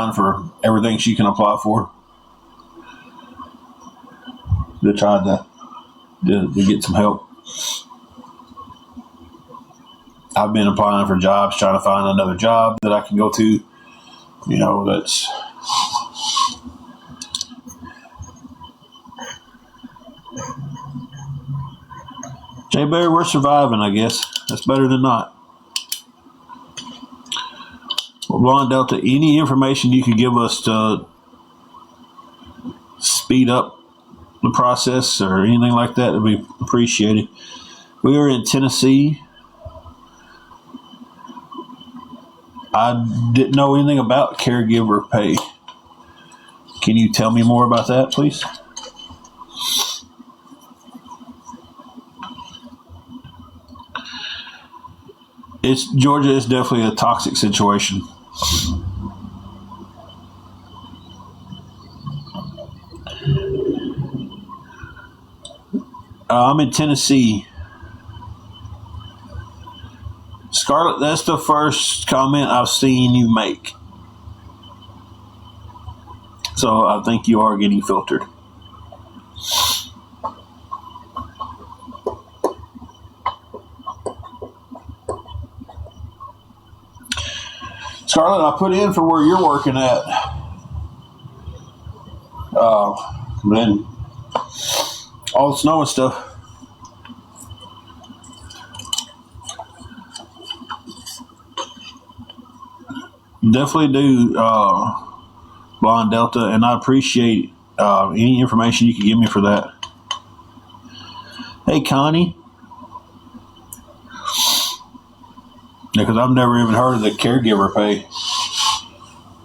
applying for everything she can apply for to try to get some help. I've been applying for jobs, trying to find another job that I can go to. That's... Jay Barry, we're surviving, I guess. That's better than not. Well, Blonde Delta, any information you could give us to speed up the process or anything like that would be appreciated. We are in Tennessee. I didn't know anything about caregiver pay. Can you tell me more about that, please? Georgia is definitely a toxic situation. I'm in Tennessee. Scarlett, that's the first comment I've seen you make. So I think you are getting filtered. Scarlett, I put in for where you're working at. Man, all the snow and stuff. Definitely do, Blonde Delta, and I appreciate any information you can give me for that. Hey, Connie. Because I've never even heard of the caregiver pay.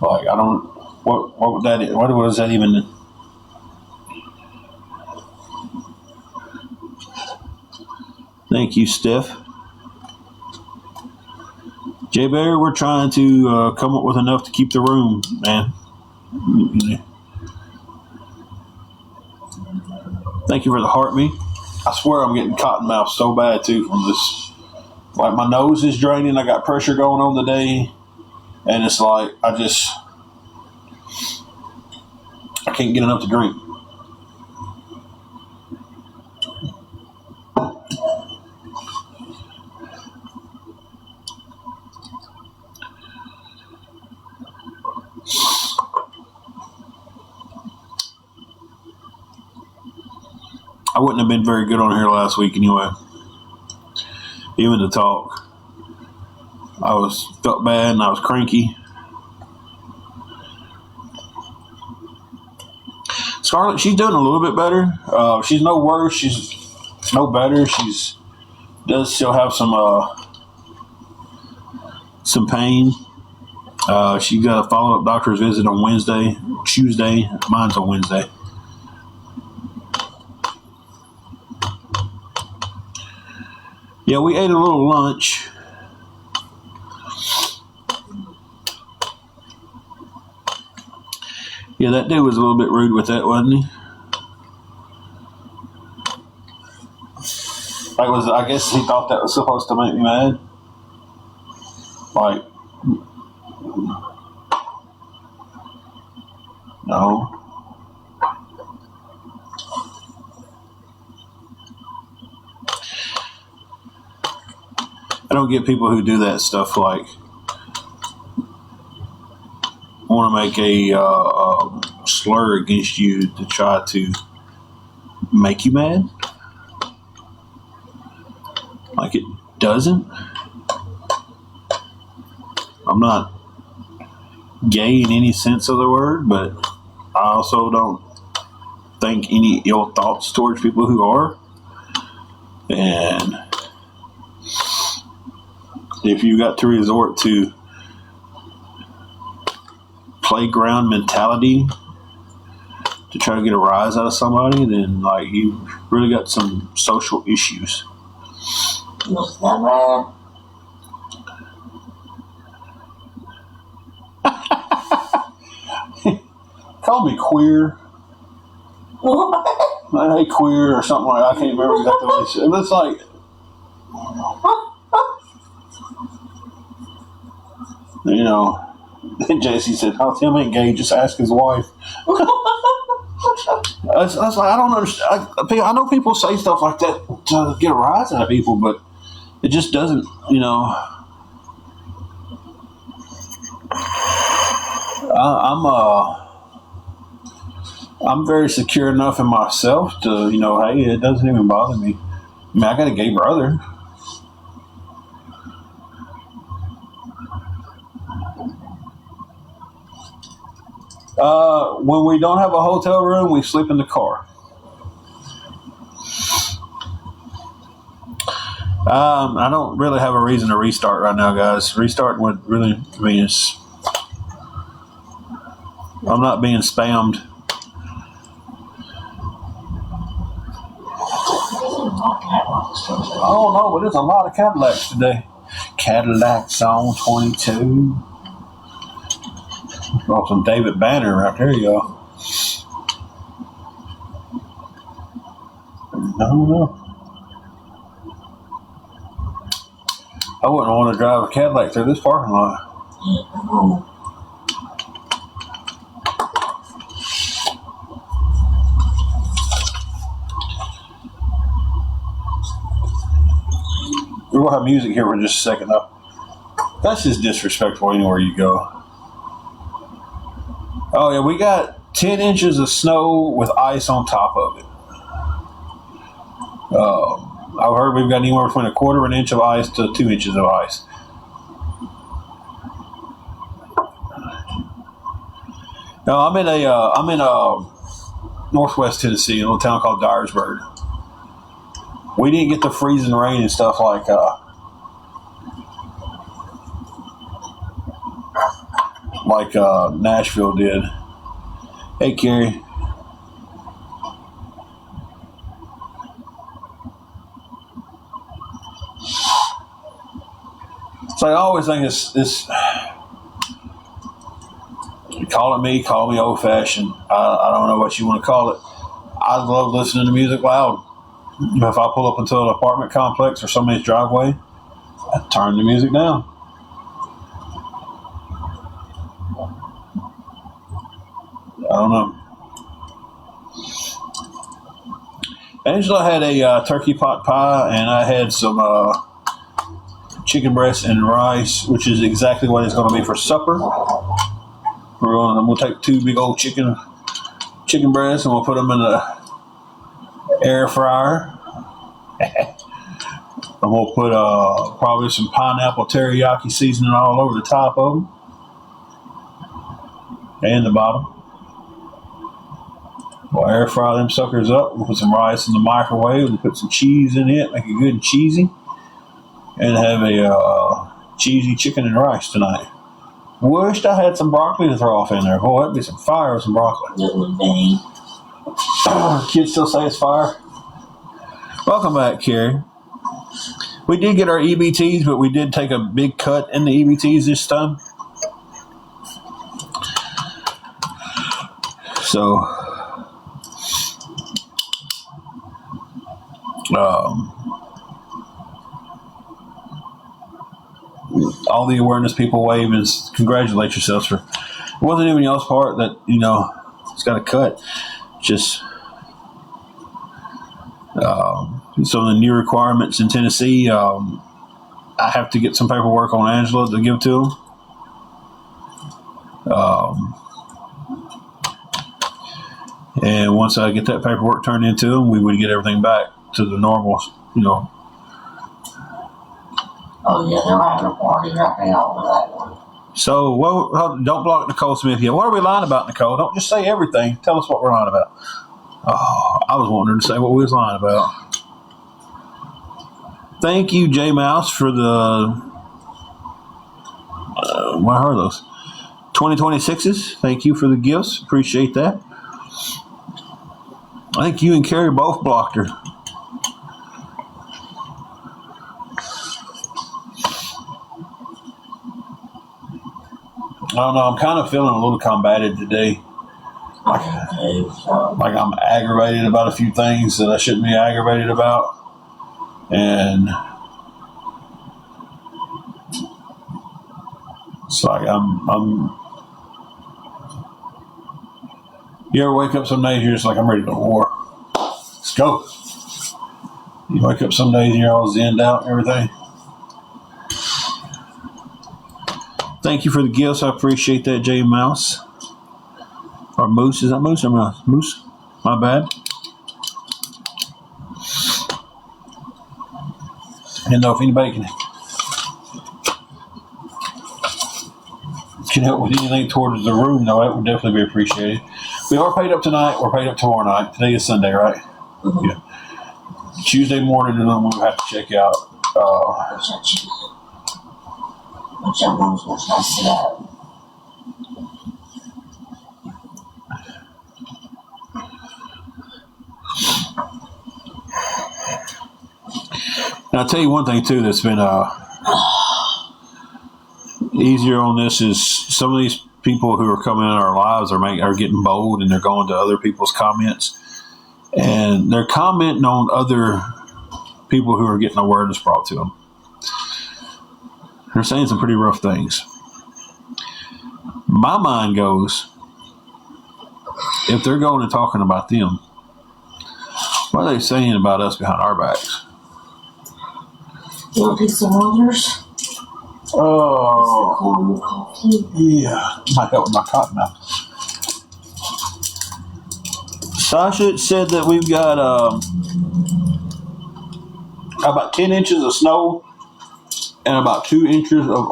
Like, I don't. What would that? What was that even? Thank you, Steph. Jay Bear, we're trying to come up with enough to keep the room, man. Thank you for the heart me. I swear I'm getting cotton mouth so bad too from this. Like, my nose is draining. I got pressure going on today. And it's like, I can't get enough to drink. I wouldn't have been very good on here last week anyway. Even to talk. I felt bad and I was cranky. Scarlett, she's doing a little bit better. She's no worse. She's no better. Does still have some pain. She got a follow-up doctor's visit on Tuesday. Mine's on Wednesday. Yeah, we ate a little lunch. Yeah, that dude was a little bit rude with that, wasn't he? I guess he thought that was supposed to make me mad. Like, no. I don't get people who do that stuff, like want to make a slur against you to try to make you mad. Like, it doesn't. I'm not gay in any sense of the word, but I also don't think any ill thoughts towards people who are. And if you got to resort to playground mentality to try to get a rise out of somebody, then like you really got some social issues. Call me queer. What? I hate queer or something like that. I can't remember exactly what he said. But it's like, you know, And Jesse said, "Oh, Tim ain't gay. Just ask his wife." I was like, I don't understand. I know people say stuff like that to get a rise out of people, but it just doesn't. I'm very secure enough in myself to, hey, it doesn't even bother me. I mean, I got a gay brother. When we don't have a hotel room, we sleep in the car. I don't really have a reason to restart right now, guys. Restarting would really convenience. I'm not being spammed. I don't know, but there's a lot of Cadillacs today. Cadillacs on 22. Oh, some David Banner right there, you go. I don't know. I wouldn't want to drive a Cadillac through this parking lot. We're going to have music here for just a second, though. That's just disrespectful anywhere you go. Oh, yeah, we got 10 inches of snow with ice on top of it. I've heard we've got anywhere between a quarter of an inch of ice to 2 inches of ice. No, I'm in northwest Tennessee, in a little town called Dyersburg. We didn't get the freezing rain and stuff like Nashville did. Hey, Carrie. So I always think this call me old fashioned. I don't know what you want to call it. I love listening to music loud. If I pull up into an apartment complex or somebody's driveway, I turn the music down. I don't know. Angela had a turkey pot pie, and I had some chicken breast and rice, which is exactly what it's going to be for supper. I'm going to take 2 big old chicken breasts, and we'll put them in the air fryer. And we'll put probably some pineapple teriyaki seasoning all over the top of them and the bottom. We'll air fry them suckers up. We'll put some rice in the microwave. We'll put some cheese in it, make it good and cheesy, and have a cheesy chicken and rice tonight. Wished I had some broccoli to throw off in there. Boy, that'd be some fire with some broccoli. It would be. Kids still say it's fire. Welcome back, Carrie. We did get our EBTs, but we did take a big cut in the EBTs this time. So, all the awareness people wave is congratulate yourselves for. It wasn't even y'all's part that, it's got a cut. Just some of the new requirements in Tennessee. I have to get some paperwork on Angela to give to them. And once I get that paperwork turned into them, we would get everything back to the normal, Oh, yeah, they're having a party right now over that one. So, don't block Nicole Smith yet. What are we lying about, Nicole? Don't just say everything. Tell us what we're lying about. Oh, I was wanting to say what we was lying about. Thank you, J Mouse, for the what are those? 2026s. Thank you for the gifts. Appreciate that. I think you and Carrie both blocked her. I don't know. I'm kind of feeling a little combated today. Like I'm aggravated about a few things that I shouldn't be aggravated about. And it's like I'm You ever wake up some days you're just like, I'm ready to go to war. Let's go. You wake up some days and you're all zenned out and everything. Thank you for the gifts. I appreciate that, J Mouse. Or Moose. Is that Moose or Mouse? Moose? My bad. I didn't know if anybody can help with anything towards the room, though. That would definitely be appreciated. We are paid up tonight. We're paid up tomorrow night. Today is Sunday, right? Mm-hmm. Yeah. Tuesday morning, and then we'll have to check out. Which one's going to mess it up? And I'll tell you one thing, too, that's been easier on this is some of these people who are coming in our lives are getting bold, and they're going to other people's comments. And they're commenting on other people who are getting awareness brought to them. They're saying some pretty rough things. My mind goes, if they're going and talking about them, what are they saying about us behind our backs? You want a piece of Wonders? Oh, yeah. Might help with my cotton mouth. Sasha said that we've got about 10 inches of snow and about 2 inches of,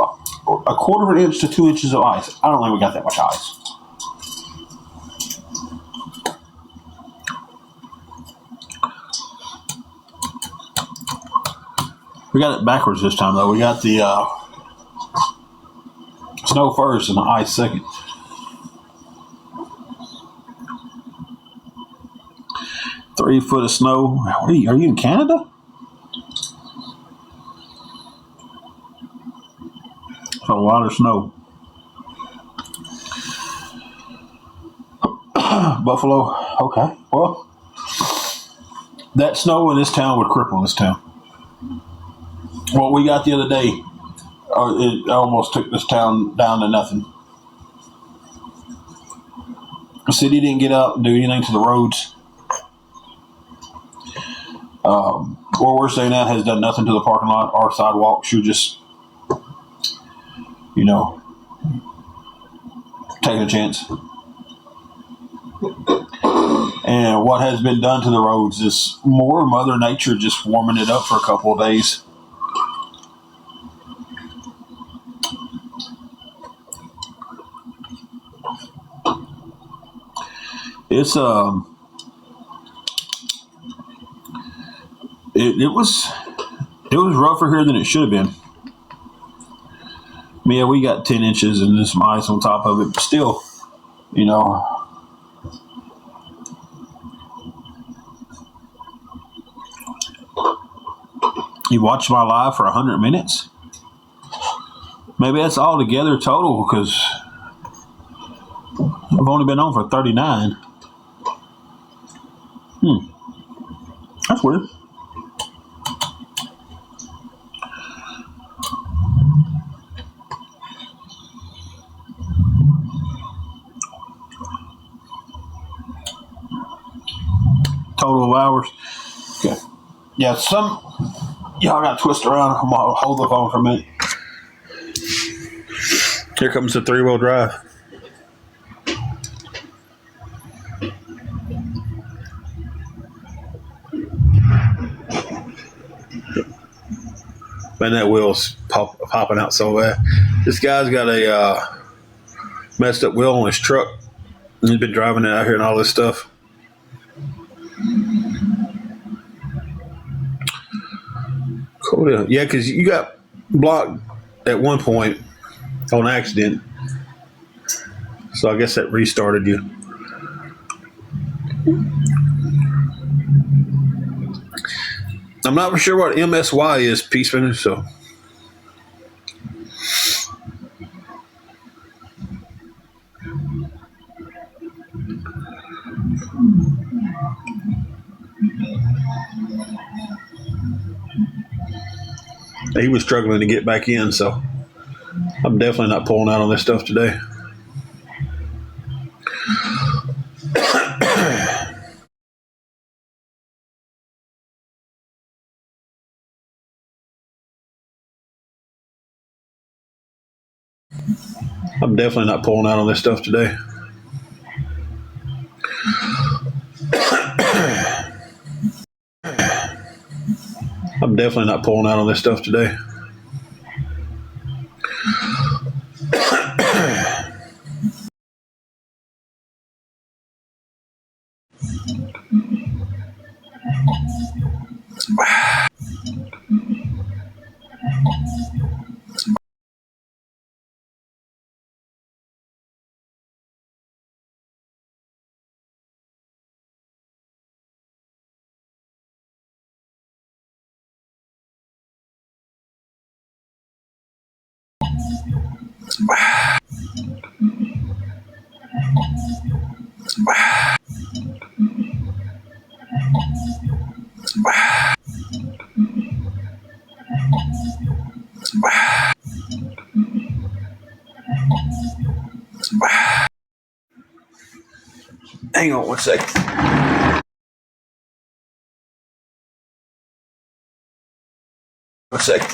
a quarter of an inch to 2 inches of ice. I don't think we got that much ice. We got it backwards this time, though. We got the snow first and the ice second. Three foot of snow. Are you in Canada? That's a lot of snow. Buffalo. Okay. Well, that snow in this town would cripple this town. What we got the other day, it almost took this town down to nothing. The city didn't get up and do anything to the roads. Where we're staying at has done nothing to the parking lot or sidewalk. She was just, taking a chance. And what has been done to the roads is more Mother Nature just warming it up for a couple of days. It's it was rougher here than it should have been. Yeah, we got 10 inches and there's some ice on top of it, but still, You watched my live for 100 minutes? Maybe that's all together total because I've only been on for 39. That's weird. Total of hours. Okay. Yeah, y'all got to twist around. I'm going to hold the phone for a minute. Here comes the 3-wheel drive. Man, that wheel's popping out so bad. This guy's got a messed up wheel on his truck. He's been driving it out here and all this stuff. Cool. Yeah, because you got blocked at one point on accident. So I guess that restarted you. I'm not for sure what MSY is, Peaceman, so. He was struggling to get back in, so I'm definitely not pulling out on this stuff today. I'm definitely not pulling out on this stuff today. I'm definitely not pulling out on this stuff today. Hang on one second. One second.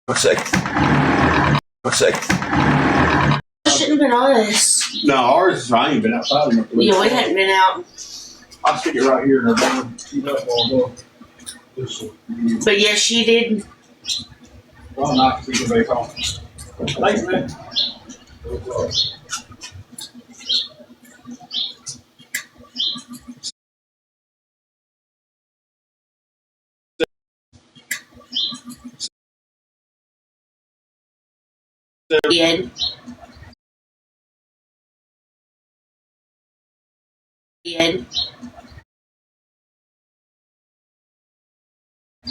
One second. One second. I shouldn't have been honest. No, ours is I ain't been outside enough. Yeah, we hadn't been out. I'll stick it right here in our door. But yes, she did. Well, not keep it back home. Thanks, man. Did. Did.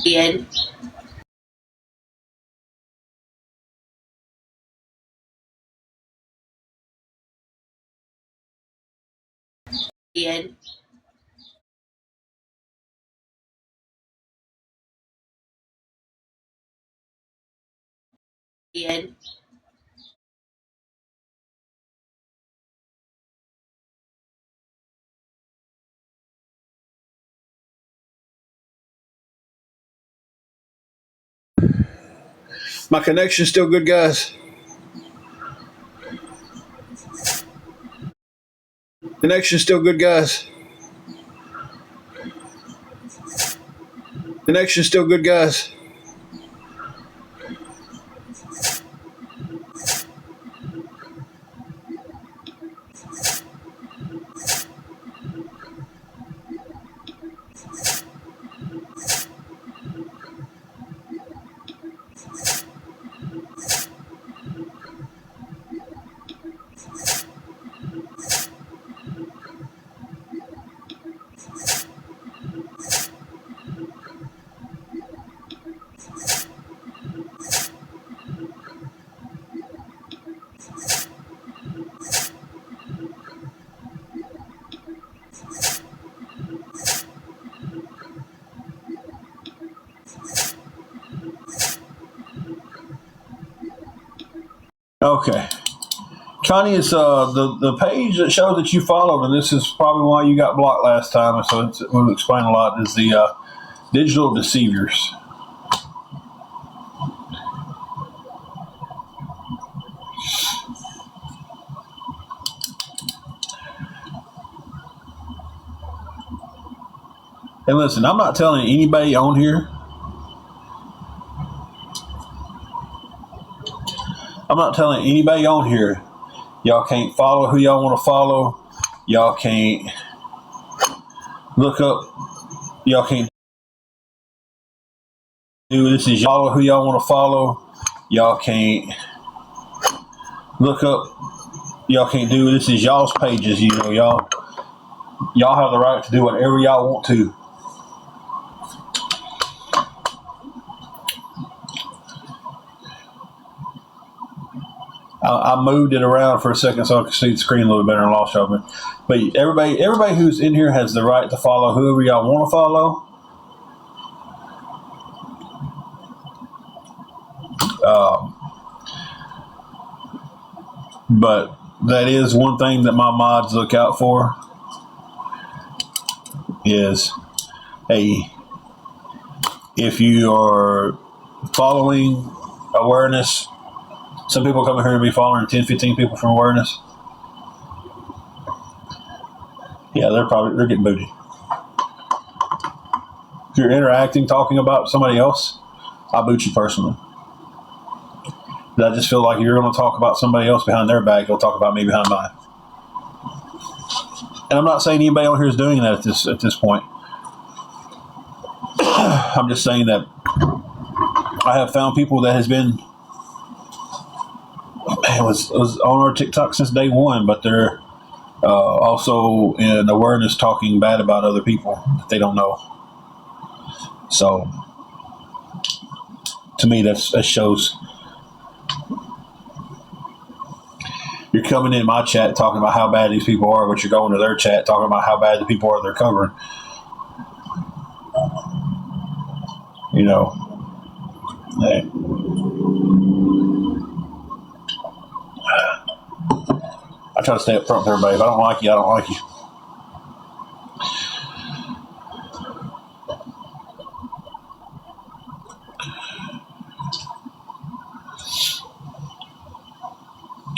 Did. Did. Did. My connection's still good, guys. Connection's still good, guys. Connection's still good, guys. Okay. Connie, it's the page that shows that you followed, and this is probably why you got blocked last time, and so it will explain a lot, is the digital deceivers. And listen, I'm not telling anybody on here. I'm not telling anybody on here. Y'all can't follow who y'all want to follow. Y'all can't look up. Y'all can't do this. Is y'all who y'all want to follow. Y'all can't look up. Y'all can't do this. Is y'all's pages. You know, y'all have the right to do whatever y'all want to. I moved it around for a second so I could see the screen a little better and lost y'all. But everybody who's in here has the right to follow whoever y'all want to follow. But that is one thing that my mods look out for is, hey, if you are following awareness, some people come here and be following 10, 15 people from awareness. Yeah, they're getting booty. If you're interacting, talking about somebody else, I boot you personally. But I just feel like if you're going to talk about somebody else behind their back, you'll talk about me behind mine. And I'm not saying anybody on here is doing that at this point. I'm just saying that I have found people that has been was on our TikTok since day one, but they're also in awareness talking bad about other people that they don't know. So to me, that shows you're coming in my chat talking about how bad these people are, but you're going to their chat talking about how bad the people are they're covering. You know, hey. I try to stay up front with everybody. If I don't like you, I don't like you.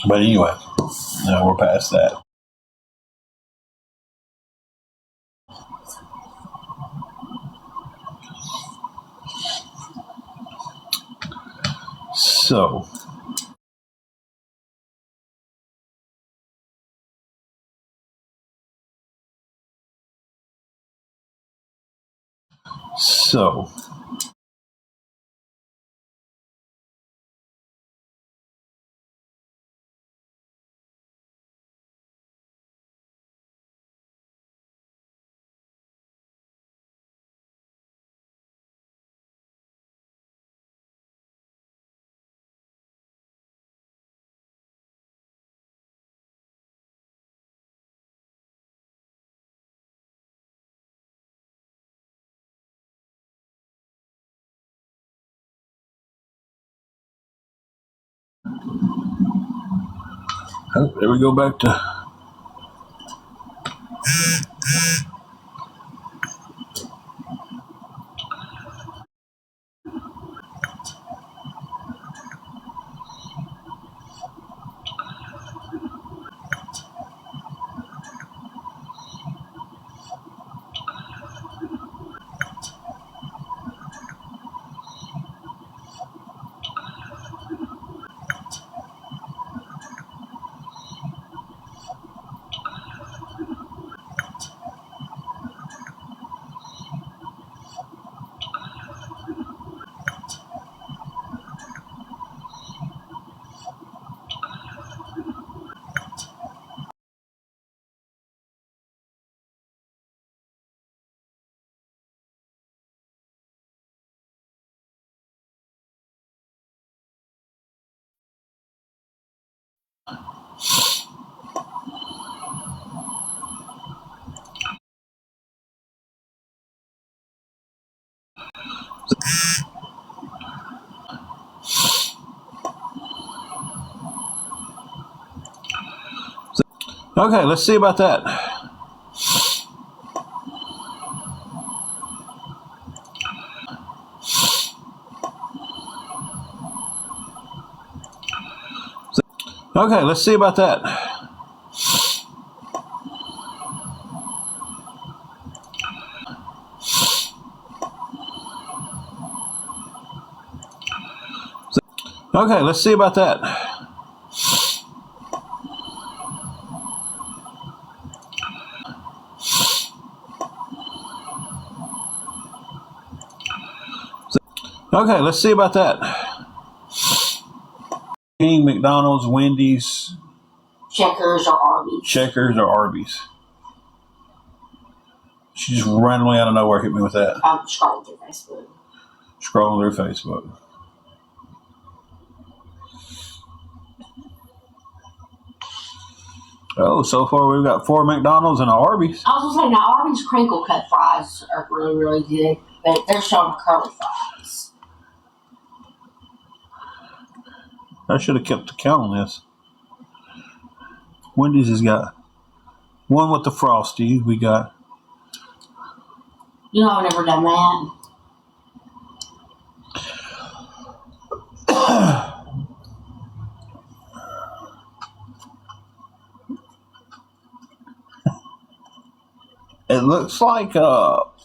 But anyway, no, we're past that. So, there we go back to. Okay, let's see about that. Okay, let's see about that. Okay, let's see about that. Okay, let's see about that. McDonald's, Wendy's, Checkers or Arby's. She just randomly out of nowhere hit me with that. I'm scrolling through Facebook. Oh, so far we've got 4 McDonald's and an Arby's. I was going to say, now Arby's crinkle cut fries are really, really good, but they're showing curly fries. I should have kept the count on this. Wendy's has got one with the Frosty. We got. You know, I've never done that. It looks like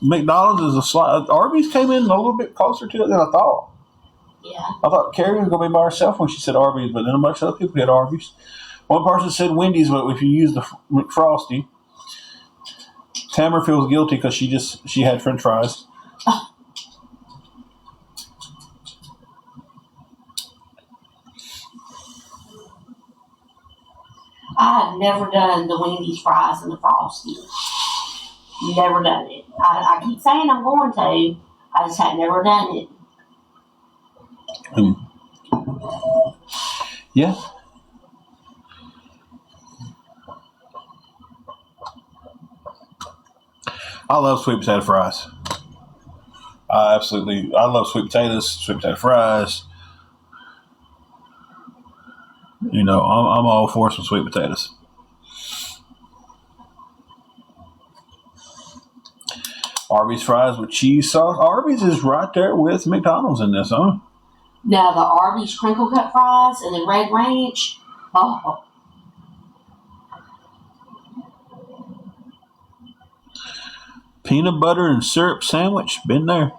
McDonald's is a slight. Arby's came in a little bit closer to it than I thought. Yeah. I thought Carrie was going to be by herself when she said Arby's, but then a bunch of other people had Arby's. One person said Wendy's, but if you use the McFrosty. Tamara feels guilty because she had French fries. I have never done the Wendy's fries and the Frosty. Never done it. I keep saying I'm going to. I just had never done it. Yeah. I love sweet potato fries. I love sweet potatoes, sweet potato fries. You know, I'm all for some sweet potatoes. Arby's fries with cheese sauce. Arby's is right there with McDonald's in this, huh? Now the Arby's crinkle cut fries and the Red Ranch. Oh. Peanut butter and syrup sandwich. Been there.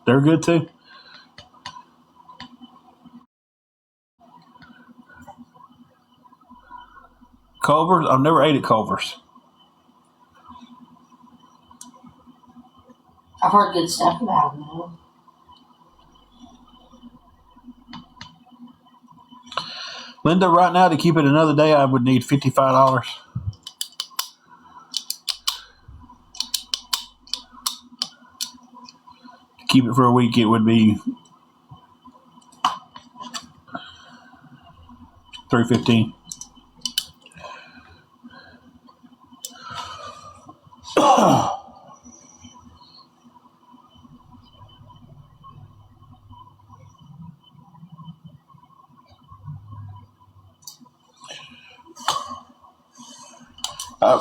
They're good too. Culver's. I've never ate at Culver's. I've heard good stuff about them though. Linda, right now to keep it another day, I would need $55. To keep it for a week, it would be $3.15.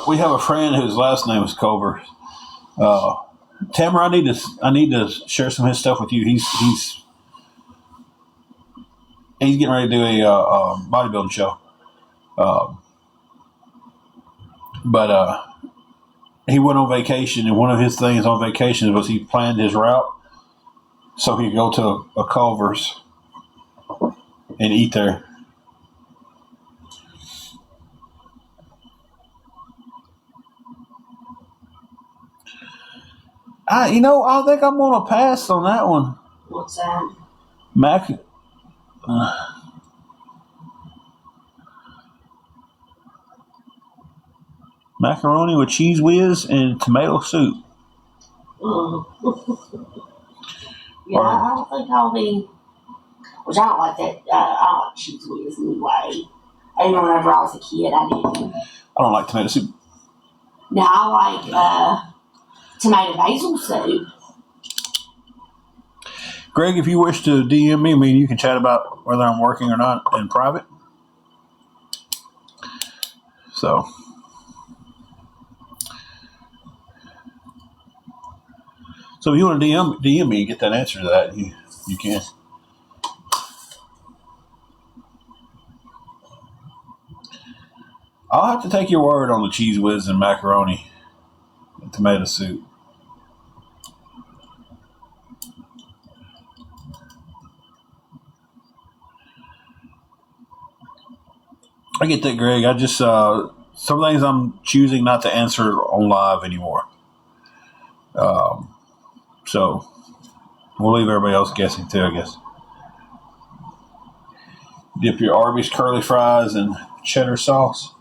We have a friend whose last name is Culver. Tamara, I need to share some of his stuff with you. He's getting ready to do a bodybuilding show, but he went on vacation, and one of his things on vacation was he planned his route so he could go to a Culver's and eat there. I think I'm gonna pass on that one. What's that? Macaroni with cheese whiz and tomato soup. Yeah, I don't think I'll be. Which I don't like that. I don't like cheese whiz anyway. Even whenever I was a kid, I didn't. I don't like tomato soup. Now I like tomato basil soup. Greg, if you wish to DM me, you can chat about whether I'm working or not in private. So if you want to DM me and get that answer to that, you can. I'll have to take your word on the cheese whiz and macaroni and tomato soup. I get that, Greg. I just some things I'm choosing not to answer on live anymore. So we'll leave everybody else guessing too, I guess. Dip your Arby's curly fries in cheddar sauce.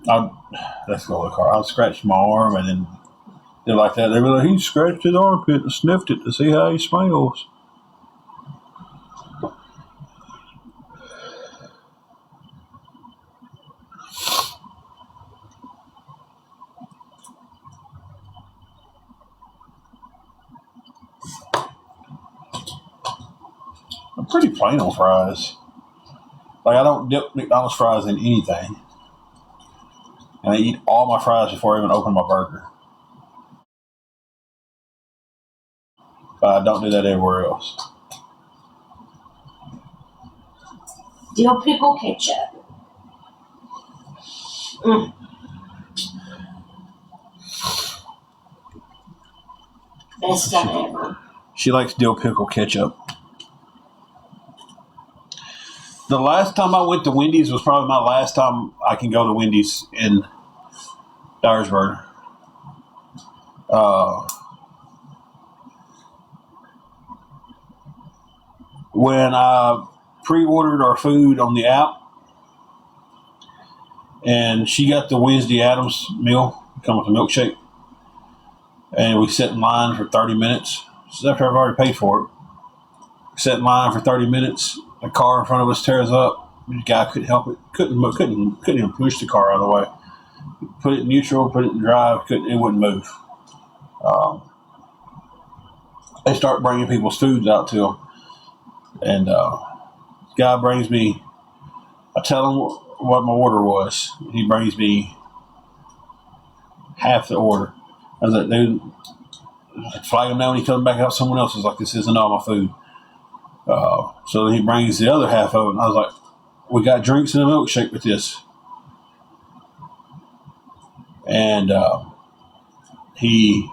That's gonna look hard. I'll scratch my arm and then they're like that. They'll be like, he scratched his armpit and sniffed it to see how he smells. I'm pretty plain on fries. Like, I don't dip McDonald's fries in anything. And I eat all my fries before I even open my burger. But I don't do that everywhere else. Dill pickle ketchup. Best stuff ever. She likes dill pickle ketchup. The last time I went to Wendy's was probably my last time I can go to Wendy's in Dyersburg. When I pre-ordered our food on the app, and she got the Wednesday Addams meal, come with a milkshake, and we sat in line for 30 minutes. So after I've already paid for it, sat in line for 30 minutes. The car in front of us tears up. The guy couldn't help it. Couldn't even push the car out of the way. Put it in neutral, put it in drive. It wouldn't move. They start bringing people's foods out to them, and guy brings me. I tell him what my order was. He brings me half the order. I was like, dude, flag him down. He comes back out. Someone else is like, this isn't all my food. So he brings the other half of it. And I was like, we got drinks and a milkshake with this. And he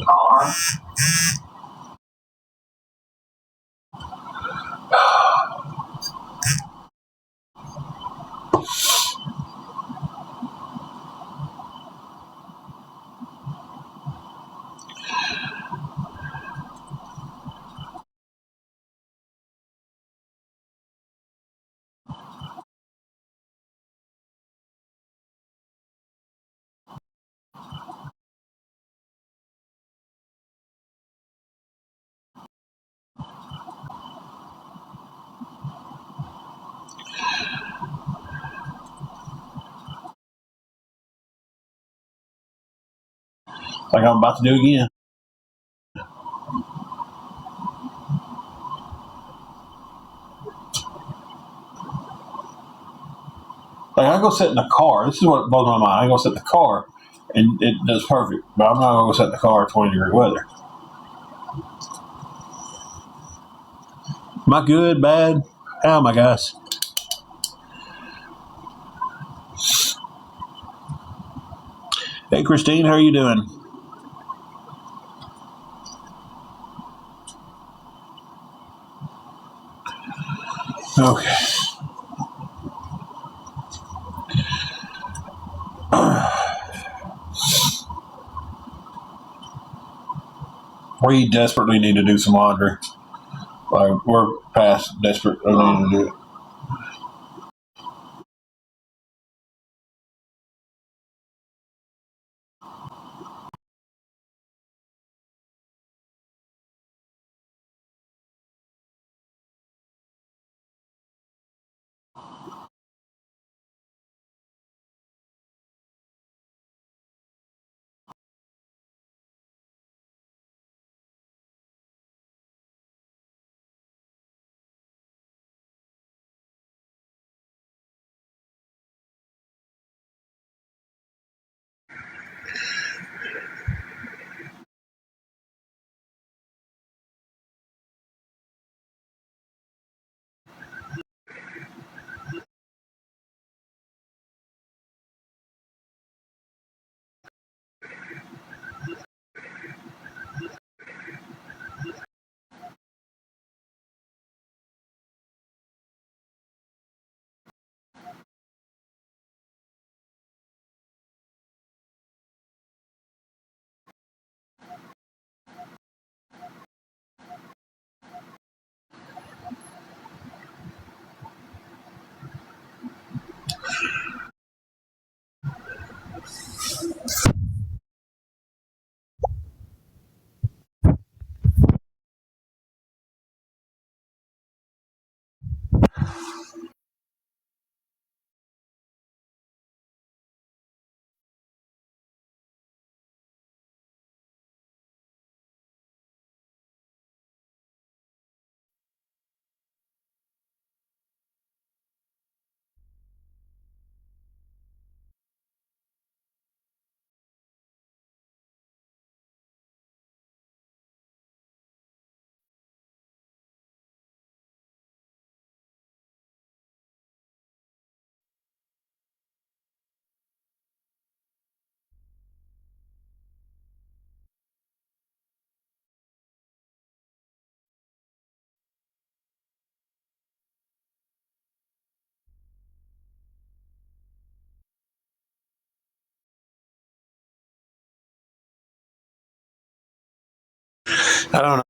Car. like I'm about to do again. Like I go sit in the car. This is what blows my mind. I go sit in the car, and it does perfect. But I'm not gonna go sit in the car in 20-degree weather. Am I good? Bad? How am I, guys? Hey, Christine, how are you doing? Okay. We desperately need to do some laundry. Like we're past desperate of needing to do it. I don't know.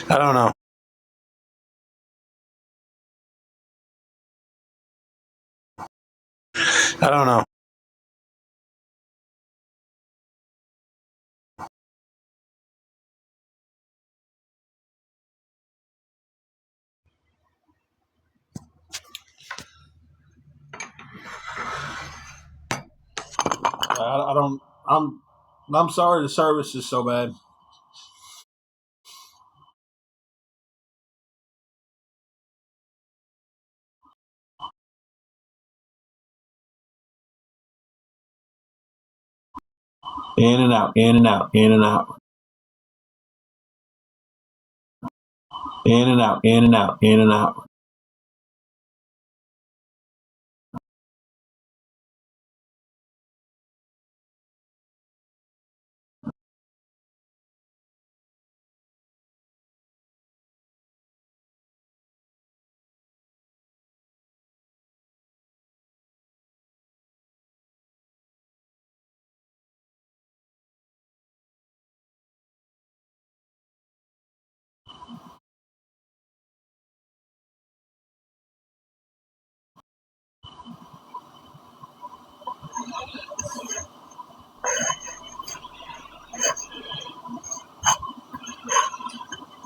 I don't know. I don't know. I don't. I'm sorry. The service is so bad. In and out. In and out. In and out. In and out. In and out. In and out.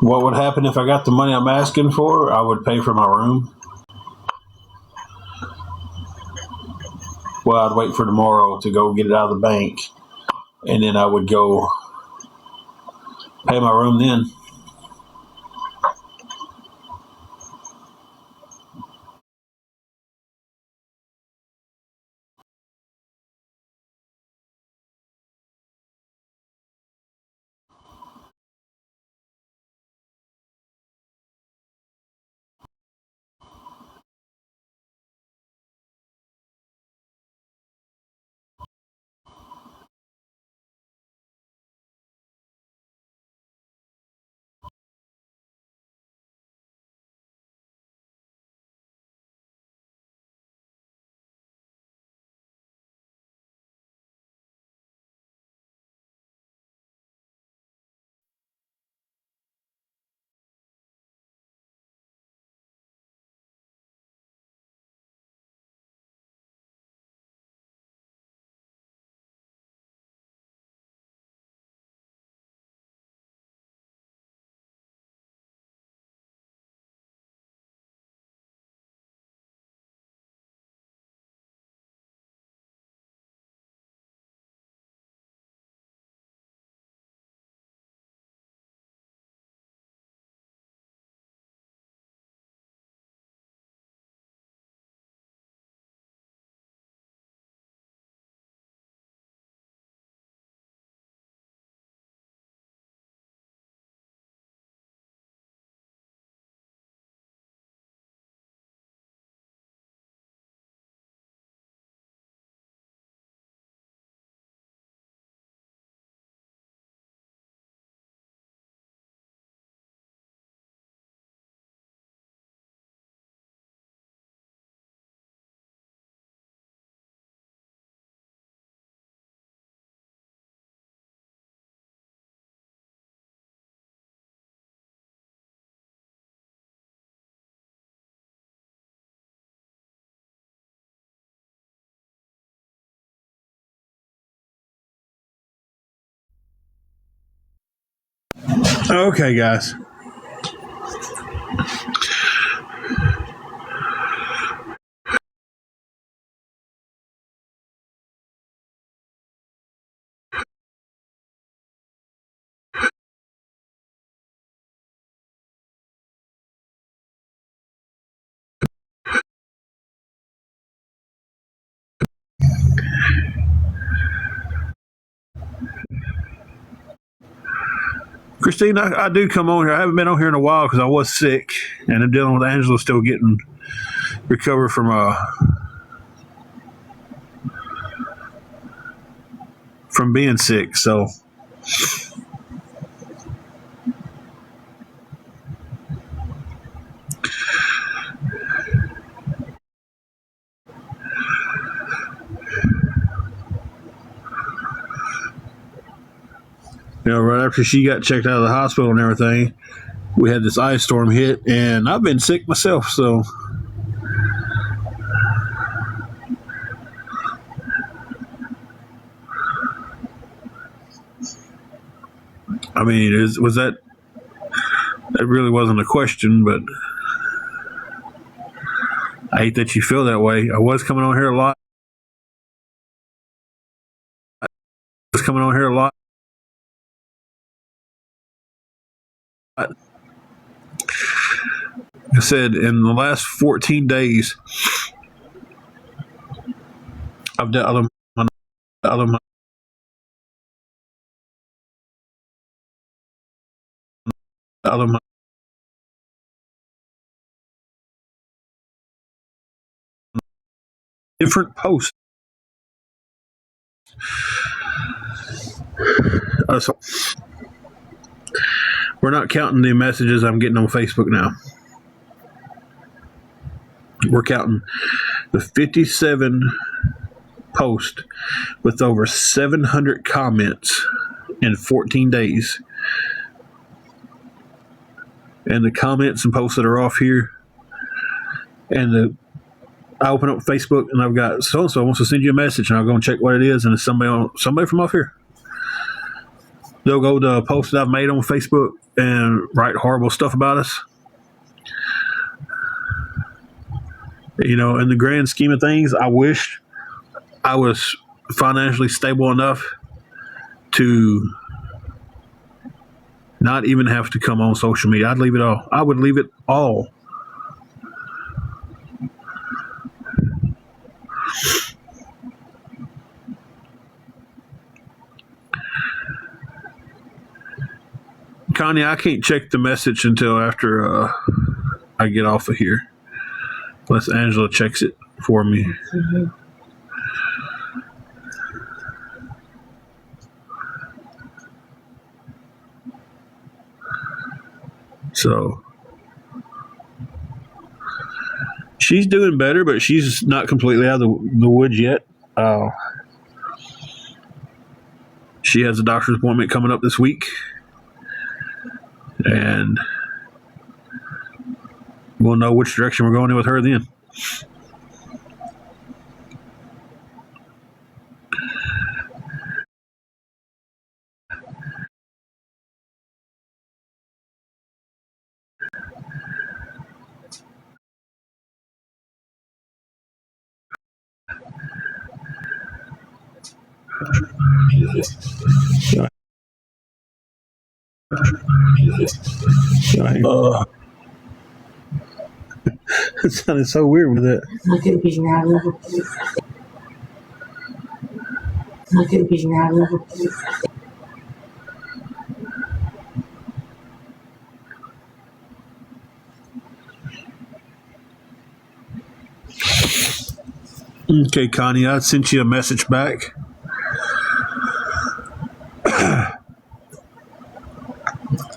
What would happen if I got the money I'm asking for? I would pay for my room. Well, I'd wait for tomorrow to go get it out of the bank, and then I would go pay my room then. Okay, guys. Christine, I do come on here. I haven't been on here in a while because I was sick, and I'm dealing with Angela still getting recovered from being sick. So right after she got checked out of the hospital and everything, we had this ice storm hit, and I've been sick myself, so. I mean, was that really wasn't a question, but I hate that you feel that way. I was coming on here a lot. Like I said, in the last 14 days, I've done other different posts. So we're not counting the messages I'm getting on Facebook now. We're counting the 57 posts with over 700 comments in 14 days. And the comments and posts that are off here, and I open up Facebook and I've got so and so wants to send you a message, and I'll go and check what it is, and it's somebody from off here. They'll go to a post that I've made on Facebook and write horrible stuff about us. You know, in the grand scheme of things, I wish I was financially stable enough to not even have to come on social media. I'd leave it all. I would leave it all. Connie, I can't check the message until after I get off of here. Unless Angela checks it for me. Mm-hmm. So she's doing better, but she's not completely out of the woods yet. She has a doctor's appointment coming up this week, and we'll know which direction we're going in with her then. It sounded so weird with it. Okay, Connie, I sent you a message back.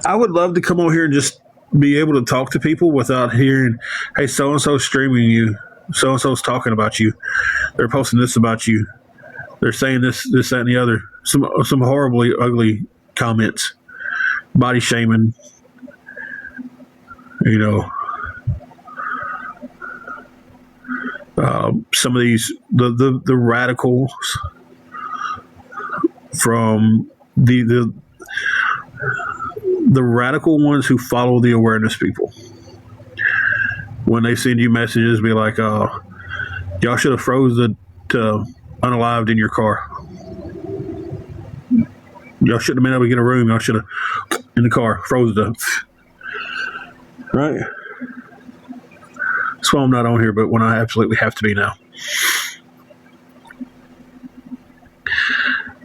I would love to come on here and just be able to talk to people without hearing, hey, so-and-so's streaming you. So-and-so's talking about you. They're posting this about you. They're saying this, that, and the other. Some horribly ugly comments. Body shaming. You know. Some of these, the radicals from the radical ones who follow the awareness people. When they send you messages, be like, y'all should have froze the unalived in your car. Y'all shouldn't have been able to get a room. Y'all should have, in the car, froze the. Right? That's why I'm not on here, but when I absolutely have to be now.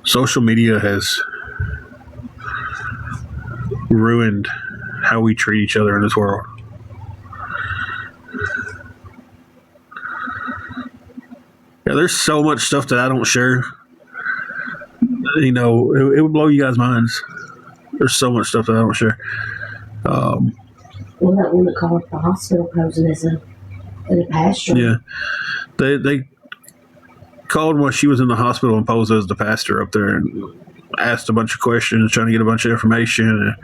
Social media has ruined how we treat each other in this world. Yeah, there's so much stuff that I don't share. You know, it would blow you guys' minds. There's so much stuff that I don't share. Well, that one that called the hospital posing as a pastor. Yeah, they called when she was in the hospital and posed as the pastor up there. And asked a bunch of questions, trying to get a bunch of information,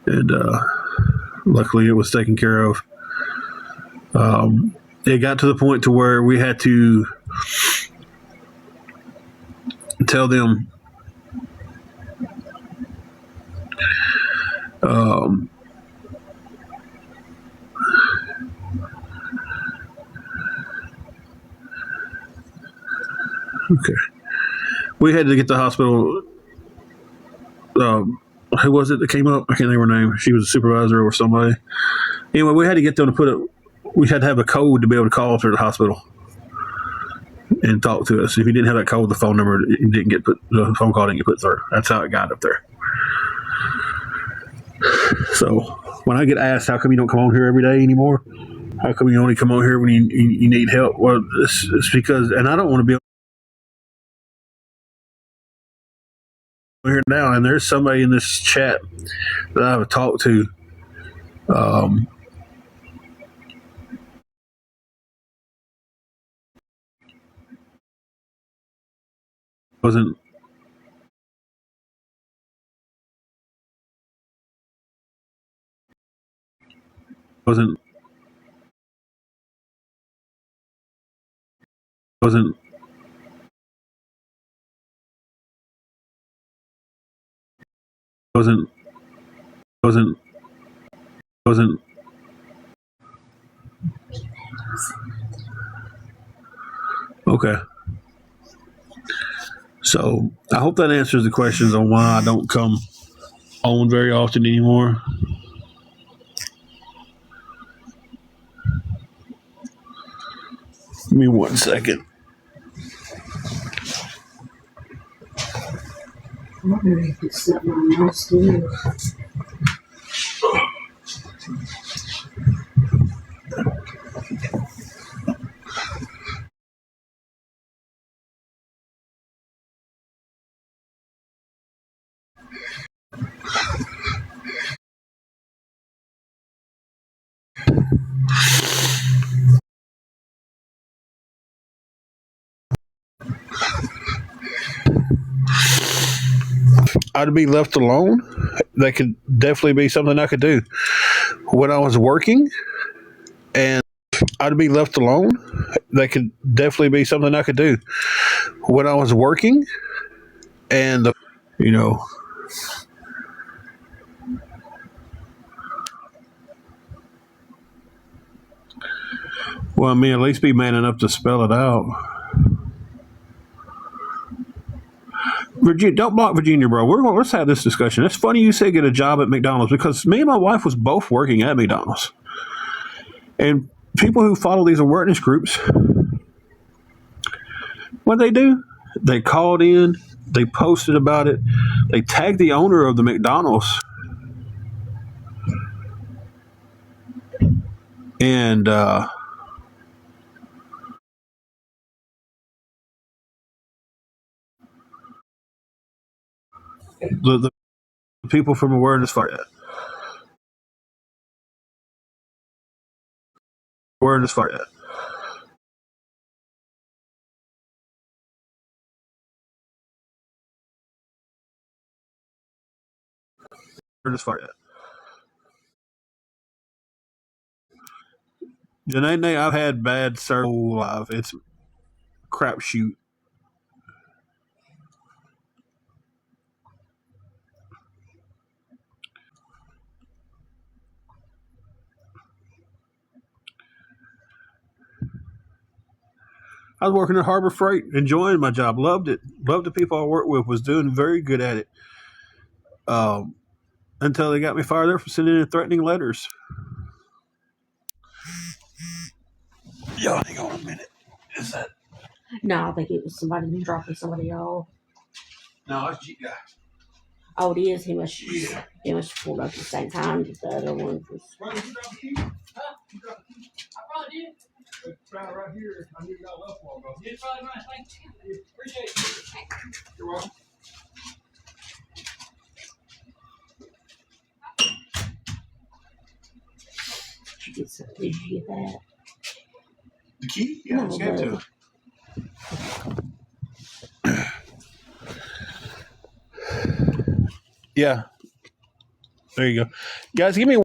and luckily it was taken care of. It got to the point to where we had to tell them okay. We had to get the hospital. Who was it that came up? I can't think of her name. She was a supervisor or somebody. Anyway, we had to get them to put it. We had to have a code to be able to call through the hospital and talk to us. If you didn't have that code, the phone number didn't get put. The phone call didn't get put through. That's how it got up there. So when I get asked, how come you don't come on here every day anymore? How come you only come on here when you need help? Well, it's because, and I don't want to be here now. And there's somebody in this chat that I've talked to. Wasn't wasn't wasn't wasn't wasn't wasn't okay. So I hope that answers the questions on why I don't come on very often anymore. Give me 1 second. I wonder if it's something on my stairs. I'd be left alone. That could definitely be something I could do. When I was working, and I'd be left alone. That could definitely be something I could do. When I was working, and you know, well, I mean, at least be man enough to spell it out. Virginia, don't block Virginia, bro. Let's have this discussion. It's funny you say get a job at McDonald's because me and my wife was both working at McDonald's. And people who follow these awareness groups, what they do, they called in, they posted about it, they tagged the owner of the McDonald's, and the people from awareness fire. Awareness fire. Awareness fire. Janae, I've had bad service whole life. It's crapshoot. I was working at Harbor Freight, enjoying my job, loved it, loved the people I worked with, was doing very good at it. Until they got me fired there for sending in threatening letters. Yo, hang on a minute. Is that? No, I think it was somebody who's dropping somebody off. No, it's Jeep guy. Oh, it is. He must pulled up at the same time as the other one. Well, you drop the key? Huh? You drop the key? I probably did. It's found right here. I knew you got left one. It's probably mine. Thank you. Appreciate it. You're welcome. Did you get that? The key? Yeah, No, I got to. Yeah. There you go. Guys, give me.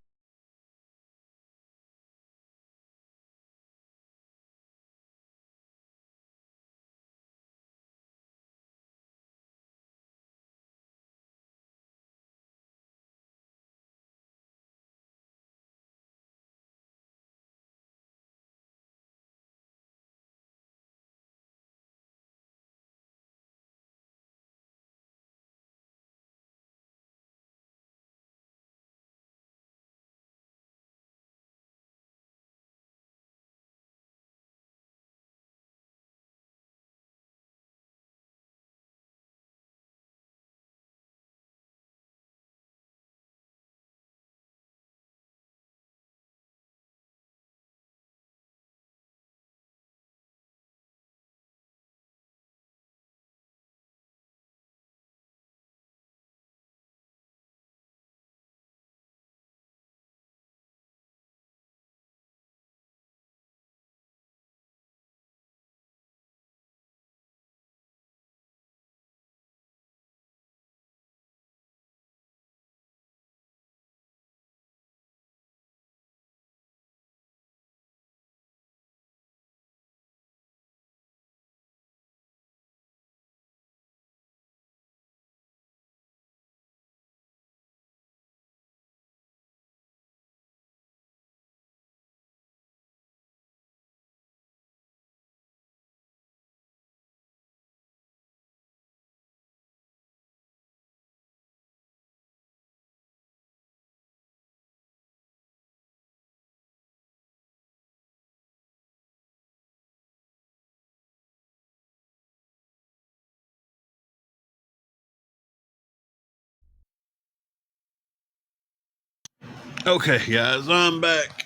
Okay, guys, I'm back.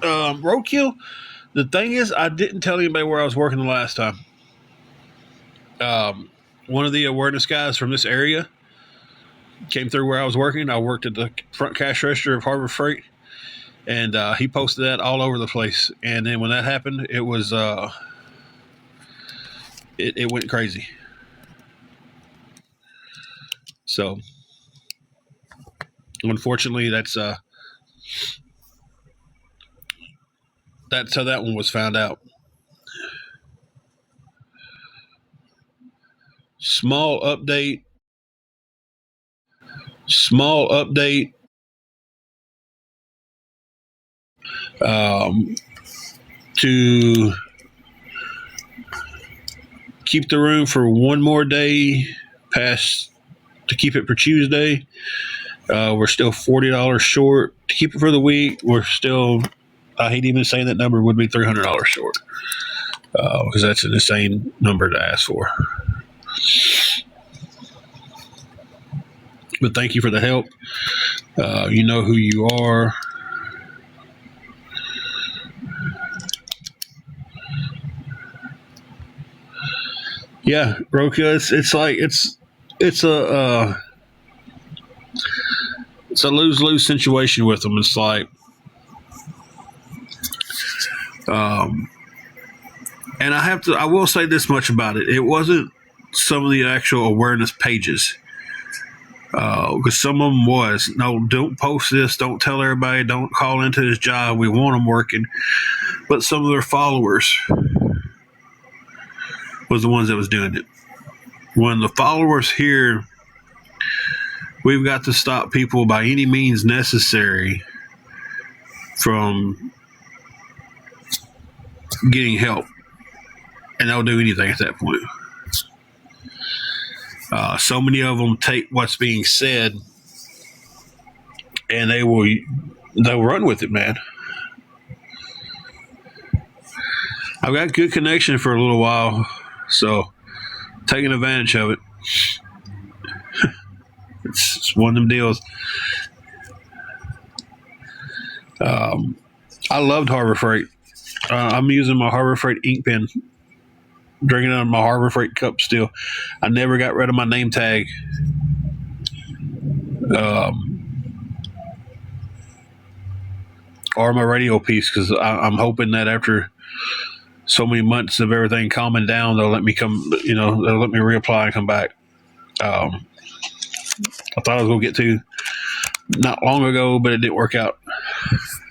Roadkill. The thing is, I didn't tell anybody where I was working the last time. One of the awareness guys from this area came through where I was working. I worked at the front cash register of Harbor Freight, and he posted that all over the place. And then when that happened, it was it went crazy. So unfortunately, that's how that one was found out. Small update. Small update. Um, to keep the room for one more day past to keep it for Tuesday. We're still $40 short. To keep it for the week, we're still, I hate even saying that number, would be $300 short because that's an insane number to ask for. But thank you for the help. You know who you are. Yeah, Roka, it's a lose-lose situation with them. It's like, and I will say this much about it. It wasn't some of the actual awareness pages. Because some of them was, no, don't post this, don't tell everybody, don't call into this job, we want them working. But some of their followers was the ones that was doing it. When the followers hear, we've got to stop people by any means necessary from getting help, and they'll do anything at that point. So many of them take what's being said and they'll run with it, man. I've got good connection for a little while, so taking advantage of it. It's one of them deals. I loved Harbor Freight. I'm using my Harbor Freight ink pen, drinking out of my Harbor Freight cup still. I never got rid of my name tag. Or my radio piece, because I'm hoping that after so many months of everything calming down, they'll let me come. They'll let me reapply and come back. I thought I was going to get to not long ago, but it didn't work out.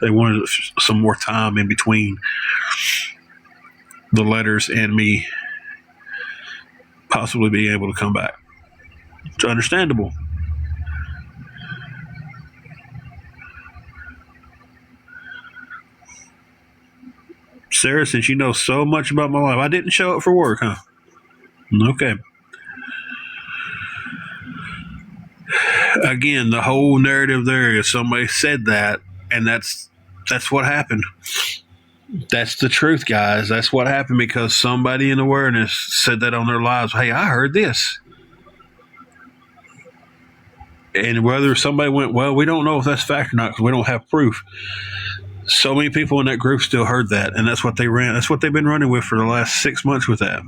They wanted some more time in between the letters and me possibly being able to come back. It's understandable. Sarah, since you know so much about my life, I didn't show up for work, huh? Okay. Again, the whole narrative there is somebody said that, and that's what happened. That's the truth, guys. That's what happened because somebody in awareness said that on their lives. Hey, I heard this. And whether somebody went, well, we don't know if that's fact or not because we don't have proof. So many people in that group still heard that, and that's what they ran. That's what they've been running with for the last 6 months with that.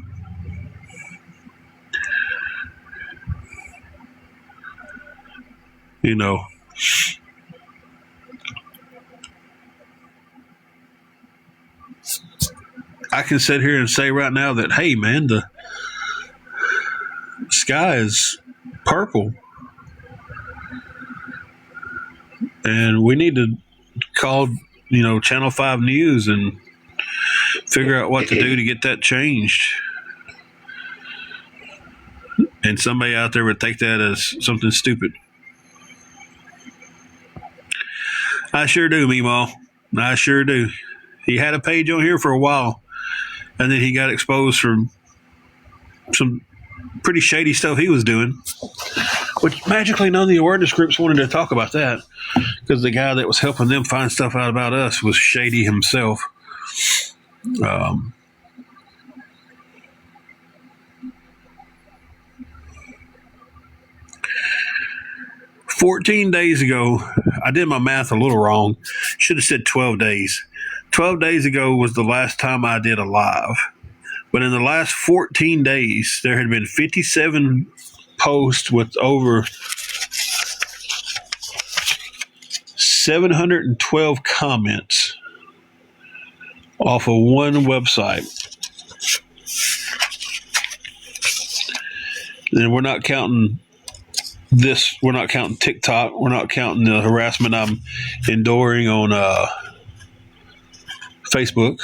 You know, I can sit here and say right now that, hey, man, the sky is purple, and we need to call, Channel 5 News and figure out what to do to get that changed. And somebody out there would take that as something stupid. I sure do, Meemaw. I sure do. He had a page on here for a while, and then he got exposed for some pretty shady stuff he was doing, which magically none of the awareness groups wanted to talk about that because the guy that was helping them find stuff out about us was shady himself. 14 days ago, I did my math a little wrong. Should have said 12 days. 12 days ago was the last time I did a live. But in the last 14 days, there had been 57 posts with over 712 comments off of one website. And we're not counting this. We're not counting TikTok. We're not counting the harassment I'm enduring on Facebook.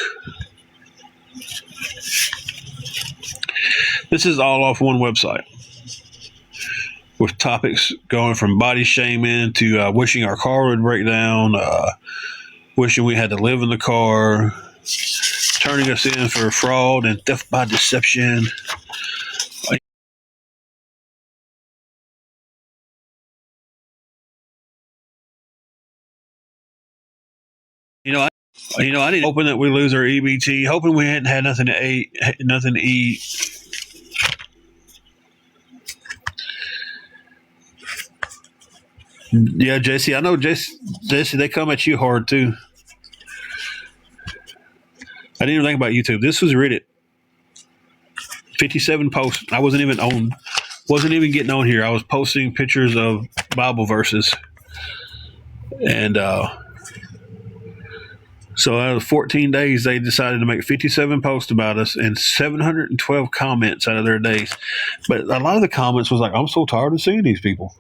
This is all off one website with topics going from body shaming to wishing our car would break down, wishing we had to live in the car, turning us in for fraud and theft by deception. I didn't hoping that we lose our EBT, hoping we hadn't had nothing to eat. Yeah, Jesse, I know Jesse, they come at you hard too. I didn't even think about YouTube. This was Reddit. 57 posts. I wasn't even getting on here. I was posting pictures of Bible verses. And so out of 14 days, they decided to make 57 posts about us and 712 comments out of their days. But a lot of the comments was like, I'm so tired of seeing these people.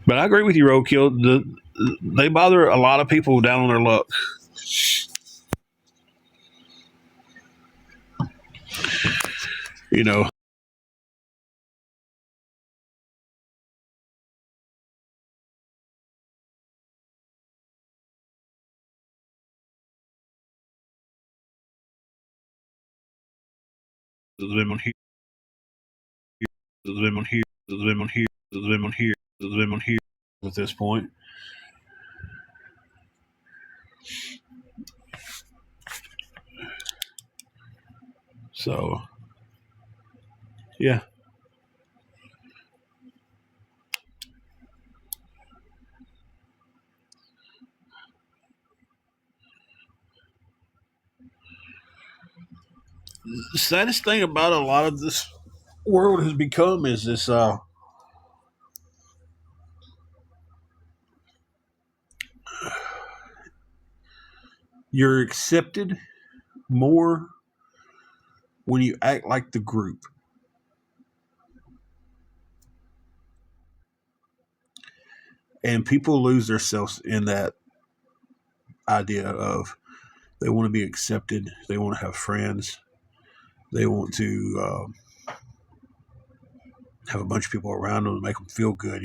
But I agree with you, Roadkill. They bother a lot of people down on their luck. You know. There's them on here. There's them on here. There's them on here. There's them on here. There's them on here. At this point. So, yeah. The saddest thing about a lot of this world has become is this you're accepted more when you act like the group. And people lose themselves in that idea of they want to be accepted, they want to have friends, they want to have a bunch of people around them to make them feel good.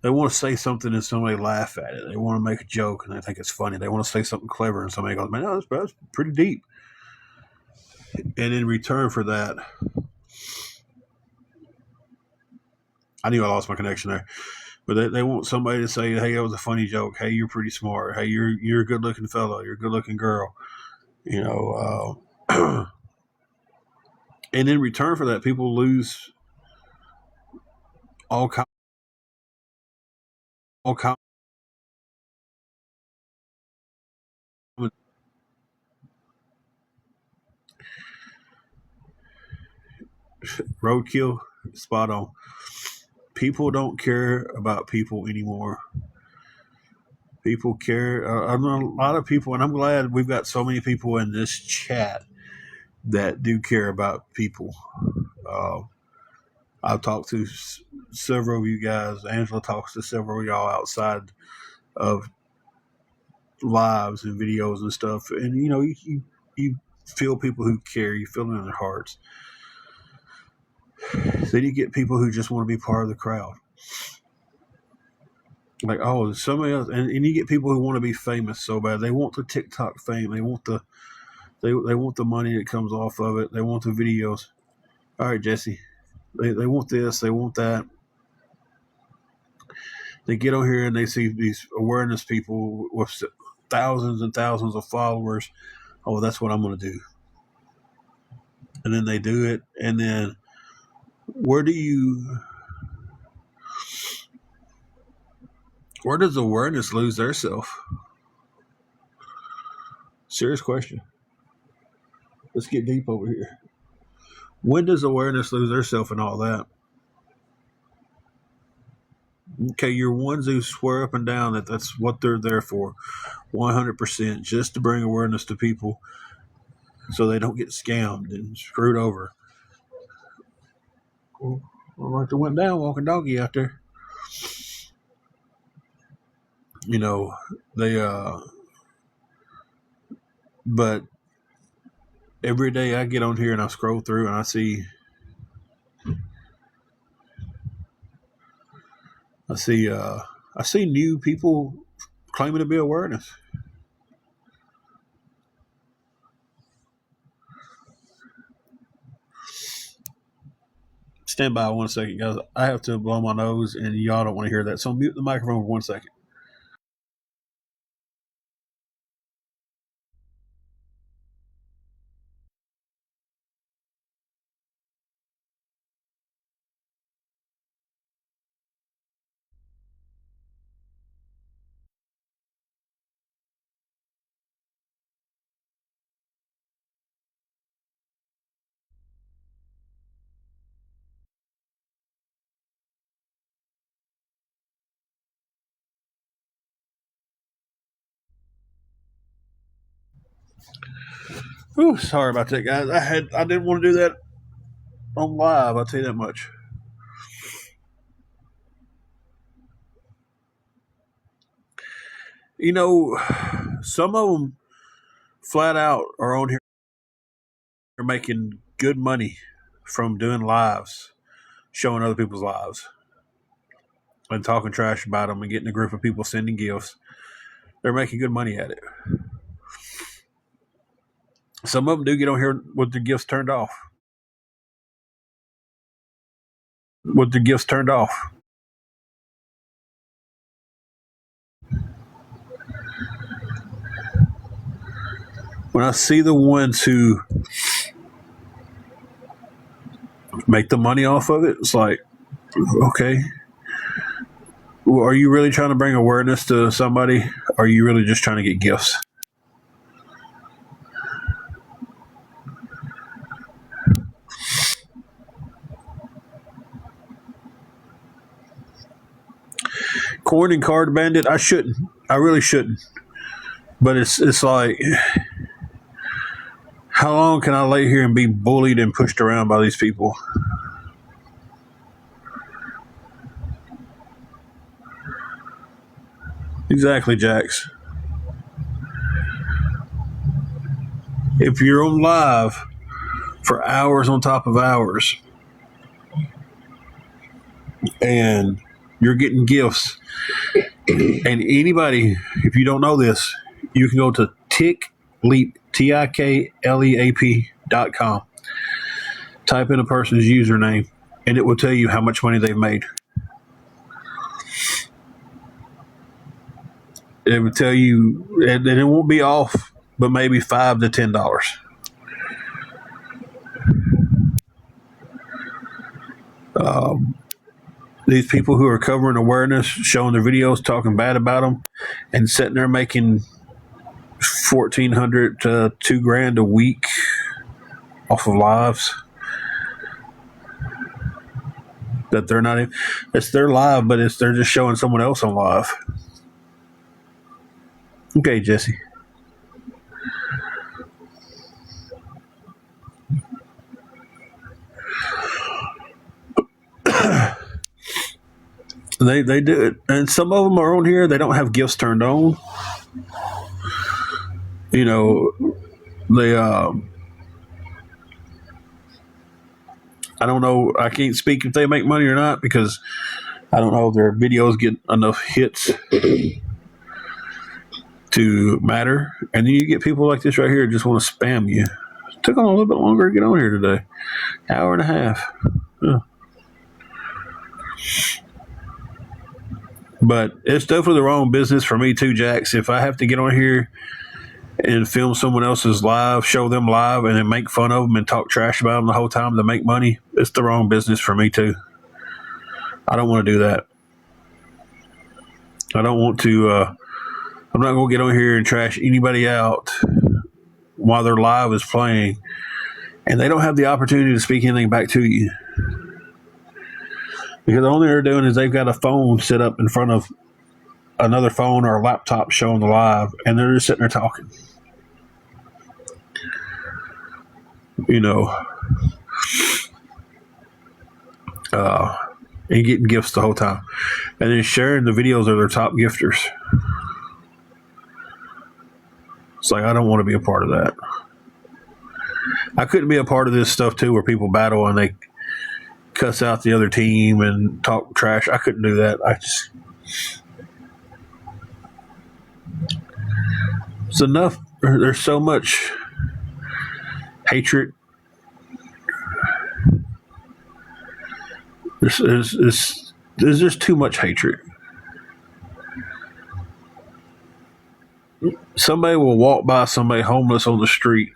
They want to say something and somebody laugh at it. They want to make a joke and they think it's funny. They want to say something clever and somebody goes, "Man, no, that's pretty deep." And in return for that, I knew I lost my connection there. But they want somebody to say, "Hey, that was a funny joke. Hey, you're pretty smart. Hey, you're a good looking fellow. You're a good looking girl." And in return for that, people lose all kind, all kind. Roadkill, spot on. People don't care about people anymore. People care. I know a lot of people, and I'm glad we've got so many people in this chat that do care about people. Uh, I've talked to several of you guys. Angela talks to several of y'all outside of lives and videos and stuff, and you feel people who care. You feel it in their hearts. Then you get people who just want to be part of the crowd. Like, oh, somebody else, and you get people who want to be famous so bad. They want the TikTok fame. They want they want the money that comes off of it. They want the videos. All right, Jesse. They want this. They want that. They get on here and they see these awareness people with thousands and thousands of followers. Oh, that's what I'm going to do. And then they do it. And then where does awareness lose their self? Serious question. Let's get deep over here. When does awareness lose their self and all that? Okay, you're ones who swear up and down that that's what they're there for, 100%, just to bring awareness to people so they don't get scammed and screwed over. Well, like they went down walking doggy out there. They but every day I get on here and I scroll through and I see new people claiming to be awareness. Stand by 1 second, guys. I have to blow my nose and y'all don't want to hear that. So mute the microphone for 1 second. Ooh, sorry about that, guys. I didn't want to do that on live. I'll tell you that much. Some of them flat out are on here making good money from doing lives, showing other people's lives, and talking trash about them and getting a group of people sending gifts. They're making good money at it. Some of them do get on here with their gifts turned off. When I see the ones who make the money off of it, it's like, okay, well, are you really trying to bring awareness to somebody? Or are you really just trying to get gifts? Corn and Card Bandit, I shouldn't. I really shouldn't. But it's like, how long can I lay here and be bullied and pushed around by these people? Exactly, Jax. If you're on live for hours on top of hours and you're getting gifts, and anybody, if you don't know this, you can go to TickLeap, TIKLEAP.com, type in a person's username, and it will tell you how much money they've made. It will tell you, and it won't be off, but maybe $5 to $10. These people who are covering awareness, showing their videos, talking bad about them, and sitting there making $1,400 to $2,000 a week off of lives that they're not in. It's their live, but they're just showing someone else on live. Okay, Jesse. They do it, and some of them are on here. They don't have gifts turned on. You know, they. I don't know. I can't speak if they make money or not because I don't know if their videos get enough hits to matter. And then you get people like this right here that just want to spam you. It took them a little bit longer to get on here today. Hour and a half. Yeah. But it's definitely the wrong business for me too, Jax. If I have to get on here and film someone else's live, show them live, and then make fun of them and talk trash about them the whole time to make money, it's the wrong business for me too. I don't want to do that. I don't want to. I'm not going to get on here and trash anybody out while their live is playing, and they don't have the opportunity to speak anything back to you. Because all they're doing is they've got a phone set up in front of another phone or a laptop showing the live, and they're just sitting there talking. You know, and getting gifts the whole time. And then sharing the videos of their top gifters. It's like, I don't want to be a part of that. I couldn't be a part of this stuff too where people battle and they cuss out the other team and talk trash. I couldn't do that. It's enough. There's so much hatred. There's just too much hatred. Somebody will walk by somebody homeless on the street.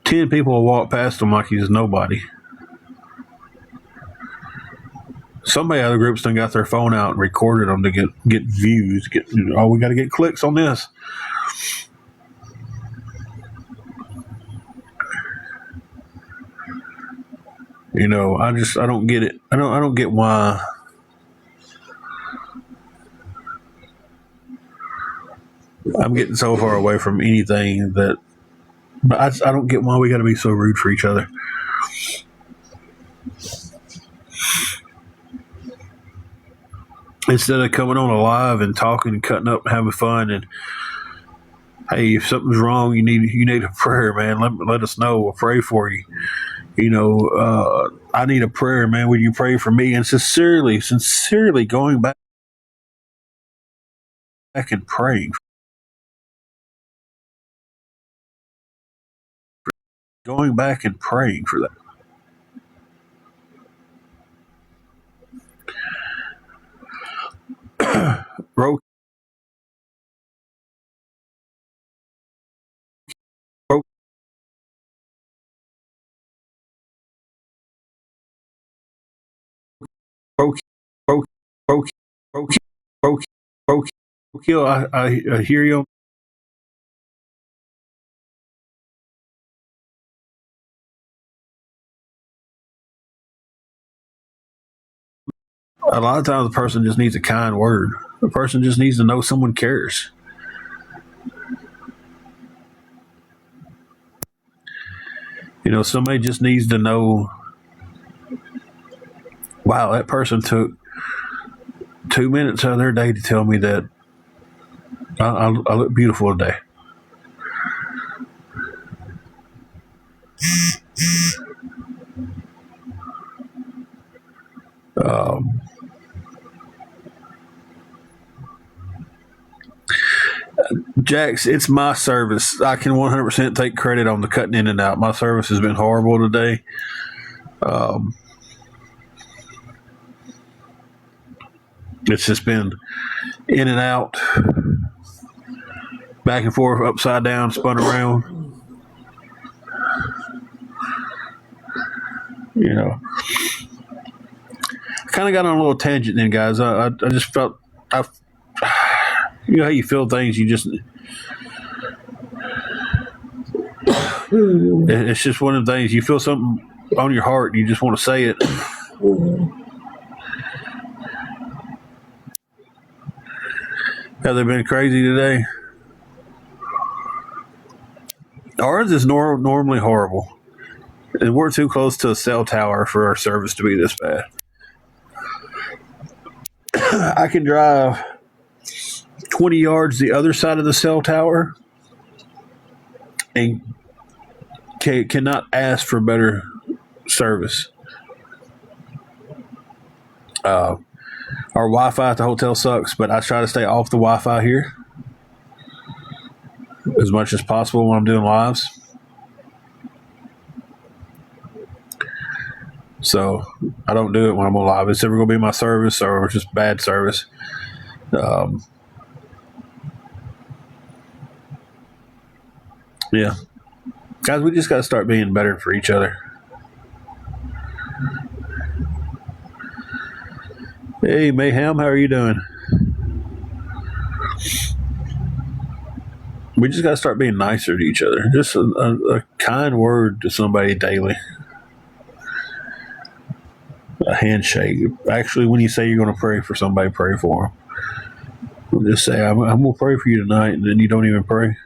10 people will walk past him like he's nobody. Somebody out of the group's done got their phone out and recorded them to get views. We got to get clicks on this. You know, I don't get it. I don't get why. I'm getting so far away from anything that, but I don't get why we got to be so rude for each other. Instead of coming on a live and talking and cutting up and having fun and, hey, if something's wrong, you need a prayer, man. Let us know. We'll pray for you. You know, I need a prayer, man. Would you pray for me? And sincerely going back and praying. Going back and praying for that. Roadkill I hear you. A lot of times, the person just needs a kind word. The person just needs to know someone cares. You know, somebody just needs to know wow, that person took 2 minutes out of their day to tell me that I look beautiful today. Um, Jax, it's my service. I can 100% take credit on the cutting in and out. My service has been horrible today. It's just been in and out, back and forth, upside down, spun around. You know, I kind of got on a little tangent then, guys. I just felt, you know how you feel things, you just, it's just one of the things, you feel something on your heart, and you just want to say it. Have they been crazy today? Ours is normally horrible. And we're too close to a cell tower for our service to be this bad. I can drive 20 yards the other side of the cell tower and cannot ask for better service. Our Wi-Fi at the hotel sucks, but I try to stay off the Wi-Fi here as much as possible when I'm doing lives. So I don't do it when I'm on live. It's ever going to be my service or just bad service. Yeah. Guys, we just got to start being better for each other. Hey, Mayhem, how are you doing? We just got to start being nicer to each other. Just a kind word to somebody daily. A handshake. Actually, when you say you're going to pray for somebody, pray for them. Just say, I'm going to pray for you tonight, and then you don't even pray.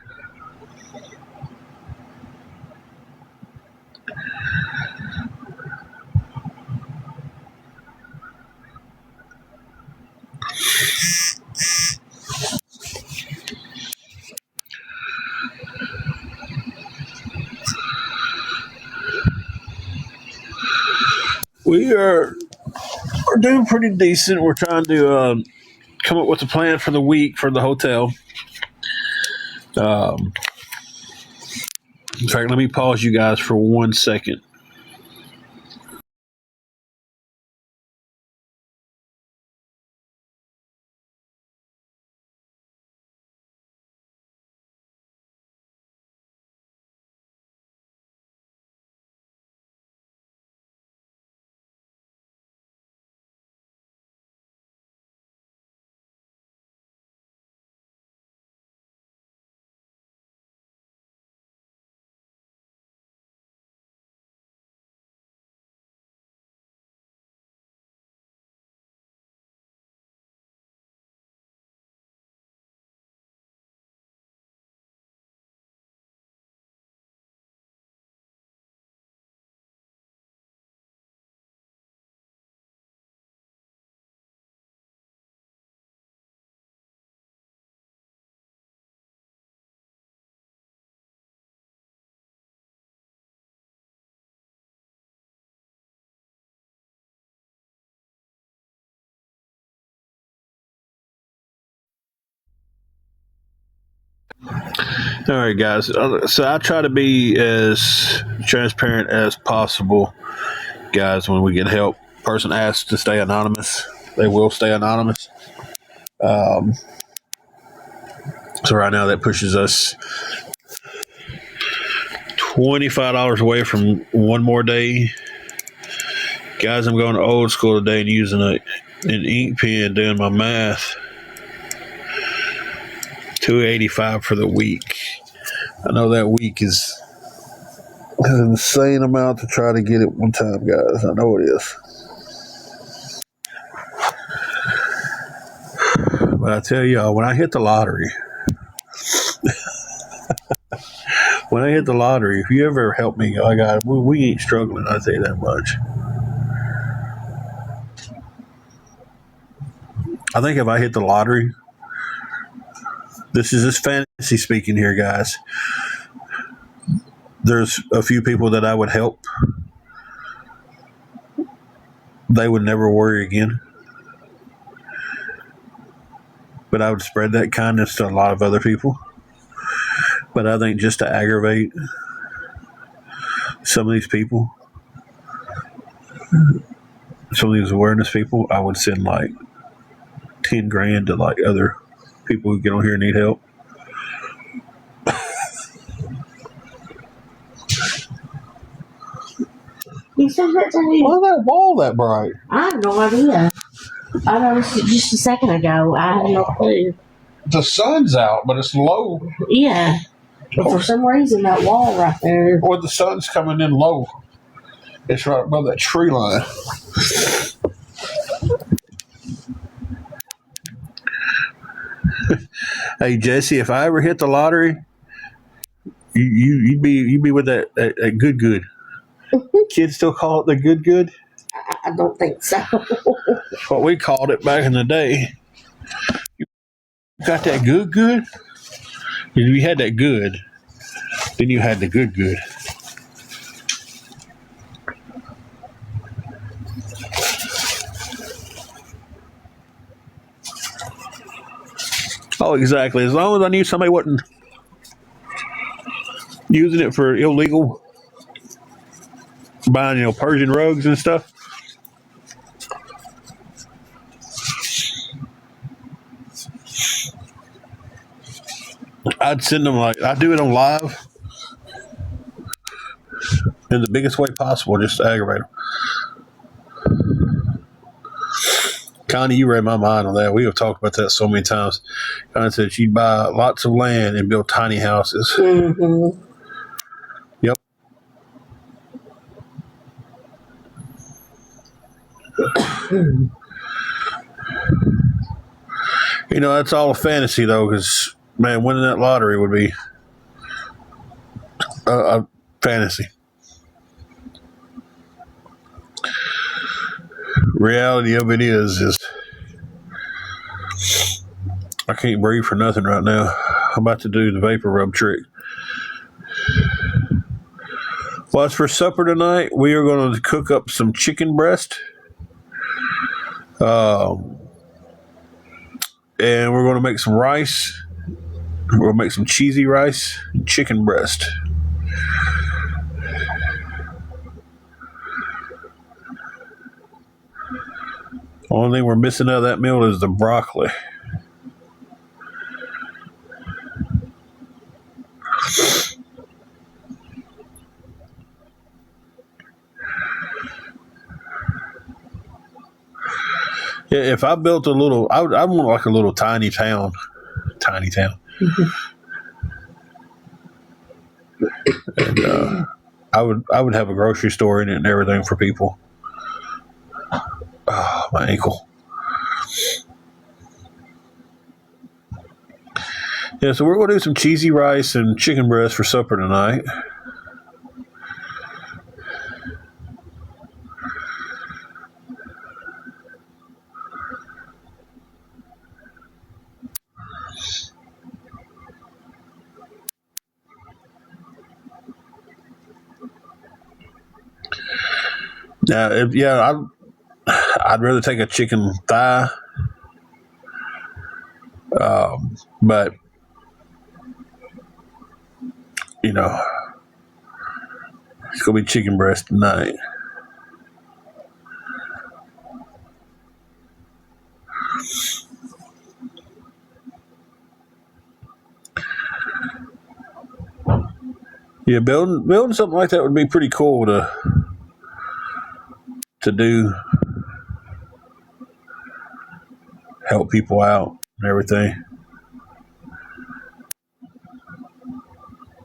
We're doing pretty decent. We're trying to come up with a plan for the week for the hotel. In fact, let me pause you guys for 1 second. All right, guys. So I try to be as transparent as possible, guys. When we get help, person asks to stay anonymous, they will stay anonymous. So right now that pushes us $25 away from one more day. Guys, I'm going old school today and using an ink pen doing my math. $285 for the week. I know that week is an insane amount to try to get it one time, guys. I know it is. But I tell y'all, when I hit the lottery, if you ever help me, we ain't struggling, I tell you that much. I think if I hit the lottery, this is just fantasy speaking here, guys. There's a few people that I would help. They would never worry again. But I would spread that kindness to a lot of other people. But I think just to aggravate some of these people, some of these awareness people, I would send like 10 grand to like other people who get on here and need help. You said that to me. Why is that wall that bright? I have no idea. I noticed it just a second ago. I have no clue. The sun's out, but it's low. Yeah. But for some reason, that wall right there. Or the sun's coming in low. It's right above that tree line. Hey Jesse, if I ever hit the lottery, you'd be with that good. Kids still call it the good. I don't think so. That's what we called it back in the day. You got that good? If you had that good, then you had the good. Oh, exactly. As long as I knew somebody wasn't using it for illegal buying, Persian rugs and stuff. I'd send them I'd do it on live in the biggest way possible, just to aggravate them. Connie, you read my mind on that. We have talked about that so many times. Connie said she'd buy lots of land and build tiny houses. Mm-hmm. Yep. That's all a fantasy, though, because, man, winning that lottery would be a fantasy. Reality of it is I can't breathe for nothing right now. I'm about to do the vapor rub trick. Well, as for supper tonight, we are going to cook up some chicken breast. And we're going to make some rice. We're going to make some cheesy rice and chicken breast. Only thing we're missing out of that meal is the broccoli. Yeah, if I built a little, I want like a little tiny town. Mm-hmm. And I would have a grocery store in it and everything for people. Oh, my ankle. Yeah, so we're going to do some cheesy rice and chicken breast for supper tonight. I'd rather take a chicken thigh, but it's gonna be chicken breast tonight. Yeah, building something like that would be pretty cool to do. Help people out and everything.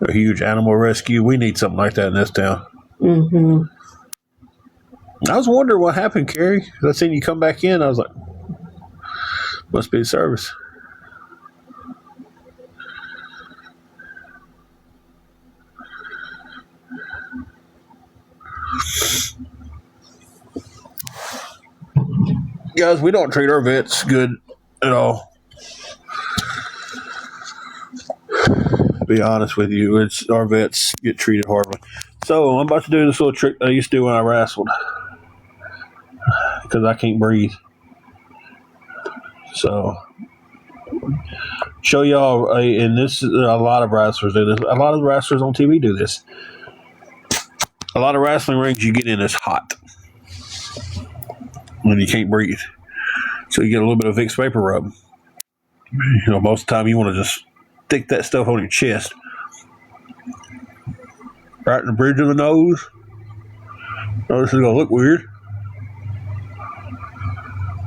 A huge animal rescue. We need something like that in this town. Mm-hmm. I was wondering what happened, Carrie. I seen you come back in. I was like, must be the service. Guys, we don't treat our vets good at all. To be honest with you, it's our vets get treated horribly. So I'm about to do this little trick I used to do when I wrestled because I can't breathe. So show y'all, and this is a lot of wrestlers do this. A lot of wrestlers on TV do this. A lot of wrestling rings you get in is hot when you can't breathe. So you get a little bit of Vicks vapor rub. Most of the time you want to just stick that stuff on your chest, right in the bridge of the nose. Oh, this is gonna look weird.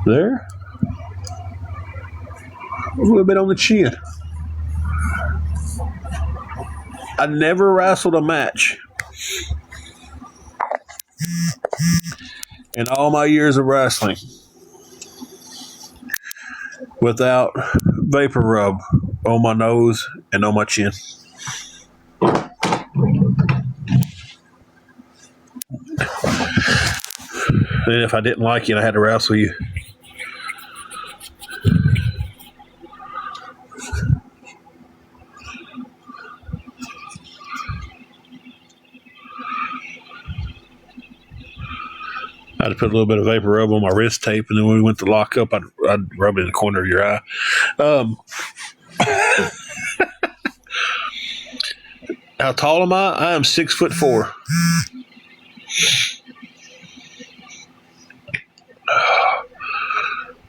There, a little bit on the chin. I never wrestled a match in all my years of wrestling without vapor rub on my nose and on my chin. And if I didn't like you, I had to wrestle you. I had to put a little bit of vapor rub on my wrist tape, and then when we went to lock up, I'd rub it in the corner of your eye. How tall am I? I am 6'4".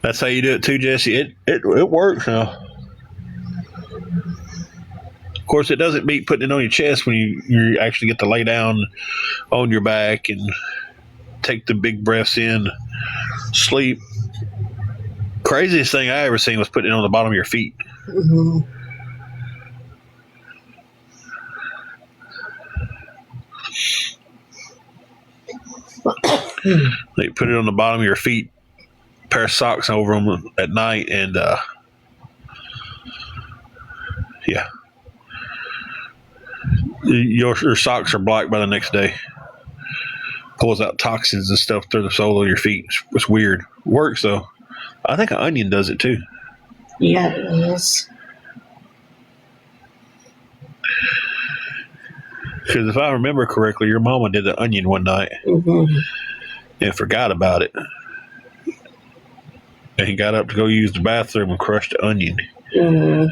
That's how you do it too, Jesse. It works now. Of course, it doesn't beat putting it on your chest when you actually get to lay down on your back and take the big breaths in, sleep. Craziest thing I ever seen was putting it on the bottom of your feet. Mm-hmm. They put it on the bottom of your feet, pair of socks over them at night, and yeah, your socks are black by the next day. Pulls out toxins and stuff through the sole of your feet. It's weird. Works though. I think an onion does it too. Yeah, it is. Because if I remember correctly, your mama did the onion one night and forgot about it, and got up to go use the bathroom and crushed the onion. Mm-hmm.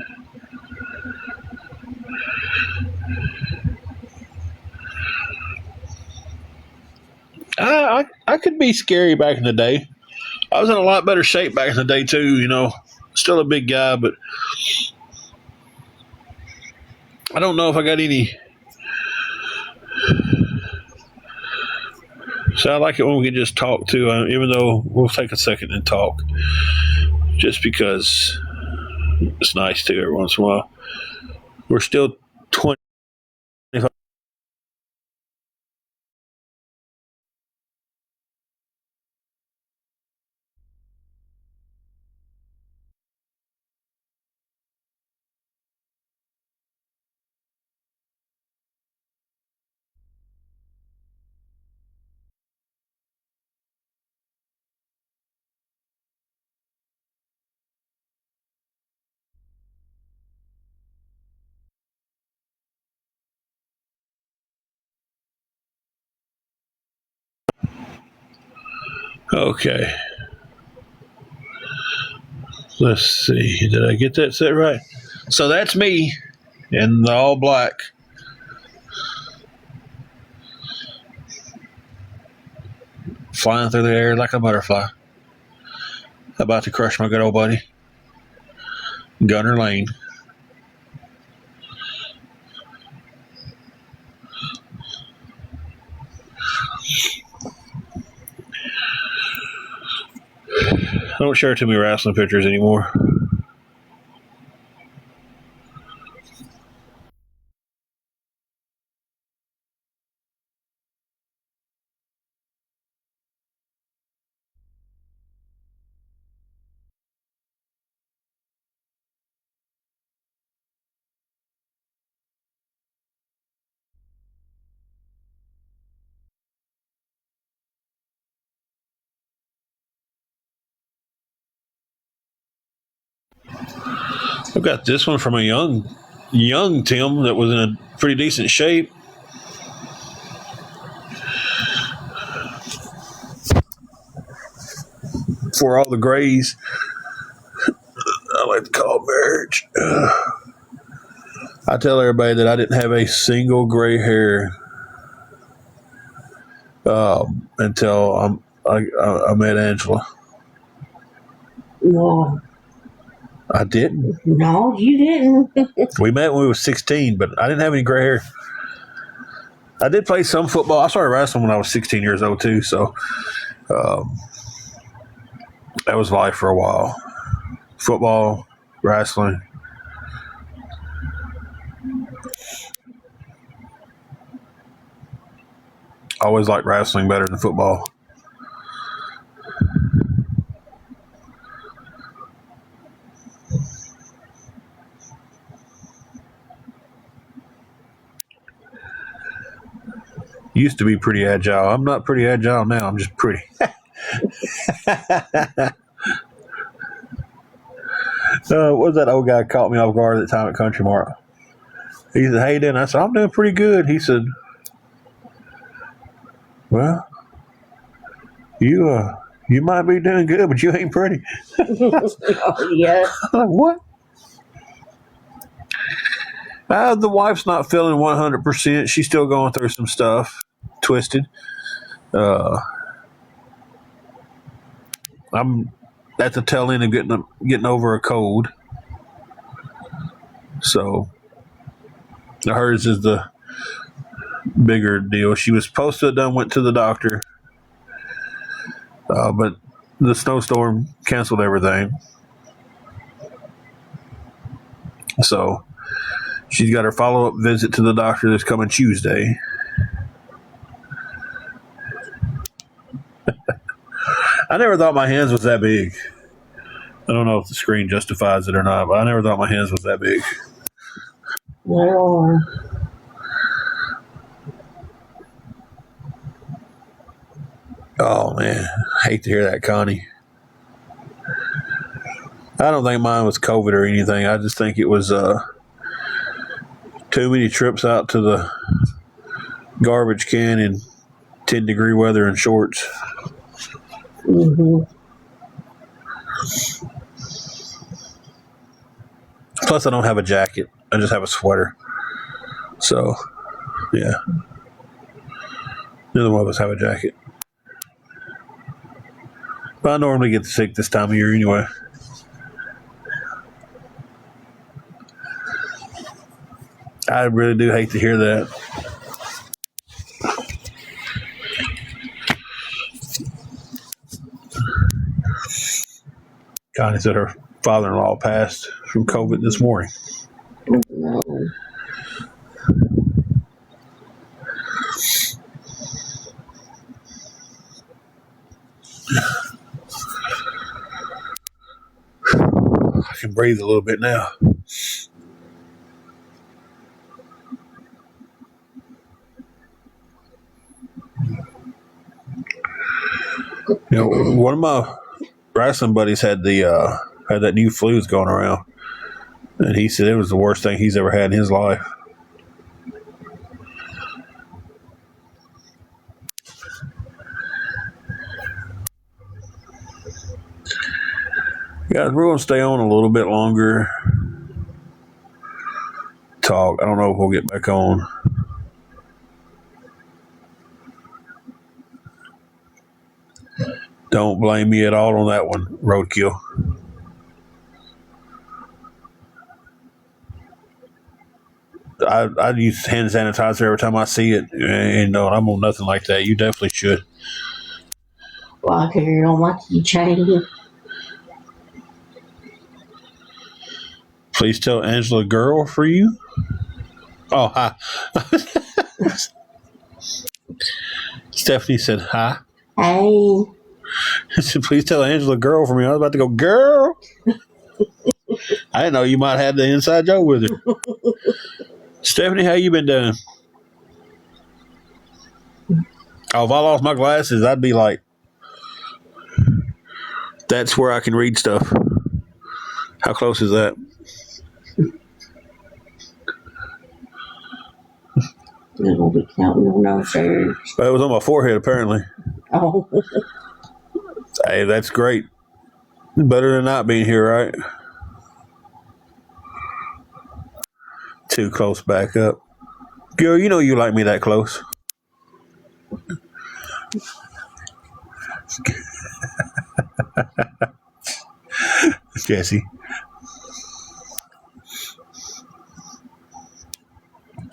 I could be scary back in the day. I was in a lot better shape back in the day too. Still a big guy, but I don't know if I got any. So I like it when we can just talk too, even though we'll take a second and talk, just because it's nice to every once in a while. We're still 20. Okay. Let's see. Did I get that set right? So that's me in the all black. Flying through the air like a butterfly. About to crush my good old buddy, Gunner Lane. I don't share too many wrestling pictures anymore. I've got this one from a young Tim that was in a pretty decent shape. For all the grays, I like to call marriage. I tell everybody that I didn't have a single gray hair until I met Angela. No. I didn't. No, you didn't. We met when we were 16, but I didn't have any gray hair. I did play some football. I started wrestling when I was 16 years old too, so that was life for a while. Football, wrestling. I always liked wrestling better than football. Used to be pretty agile. I'm not pretty agile now. I'm just pretty. What was that old guy caught me off guard at the time at Country Mart? He said, "How you doing?" I said, "I'm doing pretty good." He said, "Well, you might be doing good, but you ain't pretty." Oh, yeah. I'm like, what? The wife's not feeling 100%. She's still going through some stuff. Twisted. I'm at the tail end of getting over a cold. So hers is the bigger deal. She was supposed to have went to the doctor, but the snowstorm canceled everything. So she's got her follow-up visit to the doctor this coming Tuesday. I never thought my hands was that big. I don't know if the screen justifies it or not, but I never thought my hands was that big. Well, Oh, man. I hate to hear that, Connie. I don't think mine was COVID or anything. I just think it was too many trips out to the garbage can in 10-degree weather in shorts. mm-hmm. Plus, I don't have a jacket. I just have a sweater. So, yeah. Neither one of us have a jacket. But I normally get sick this time of year anyway. I really do hate to hear that. Connie said her father-in-law passed from COVID this morning. No. I can breathe a little bit now. You know, one of my wrestling buddies had that new flu going around, and he said it was the worst thing he's ever had in his life. Guys, we're going to stay on a little bit longer. Talk. I don't know if we'll get back on. Don't blame me at all on that one, Roadkill. I use hand sanitizer every time I see it, and I'm on nothing like that. You definitely should. Well, I carry it on my keychain. Please tell Angela girl for you. Oh, hi. Stephanie said hi. Hey. I said, please tell Angela girl for me. I was about to go, girl. I didn't know you might have the inside joke with her. Stephanie, how you been doing? Oh, if I lost my glasses, I'd be like, that's where I can read stuff. How close is that? It will be counting on those hairs. It was on my forehead, apparently. Oh. Hey, that's great. Better than not being here, right? Too close back up. Girl, you know you like me that close. Jesse.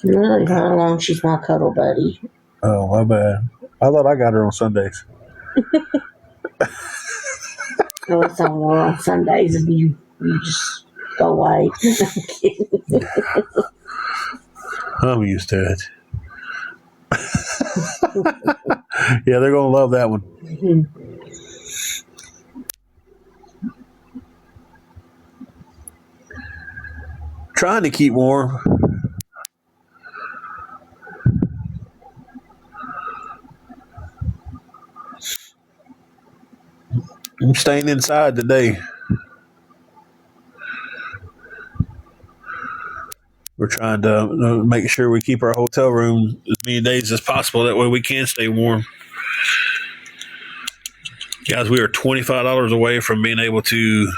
Really, how long she's my cuddle buddy. Oh, my bad. I thought I got her on Sundays. No, it's on more on Sundays and you just go away. I'm kidding. I'm used to it. Yeah, they're going to love that one. Mm-hmm. Trying to keep warm. I'm staying inside today. We're trying to make sure we keep our hotel room as many days as possible. That way we can stay warm. Guys, we are $25 away from being able to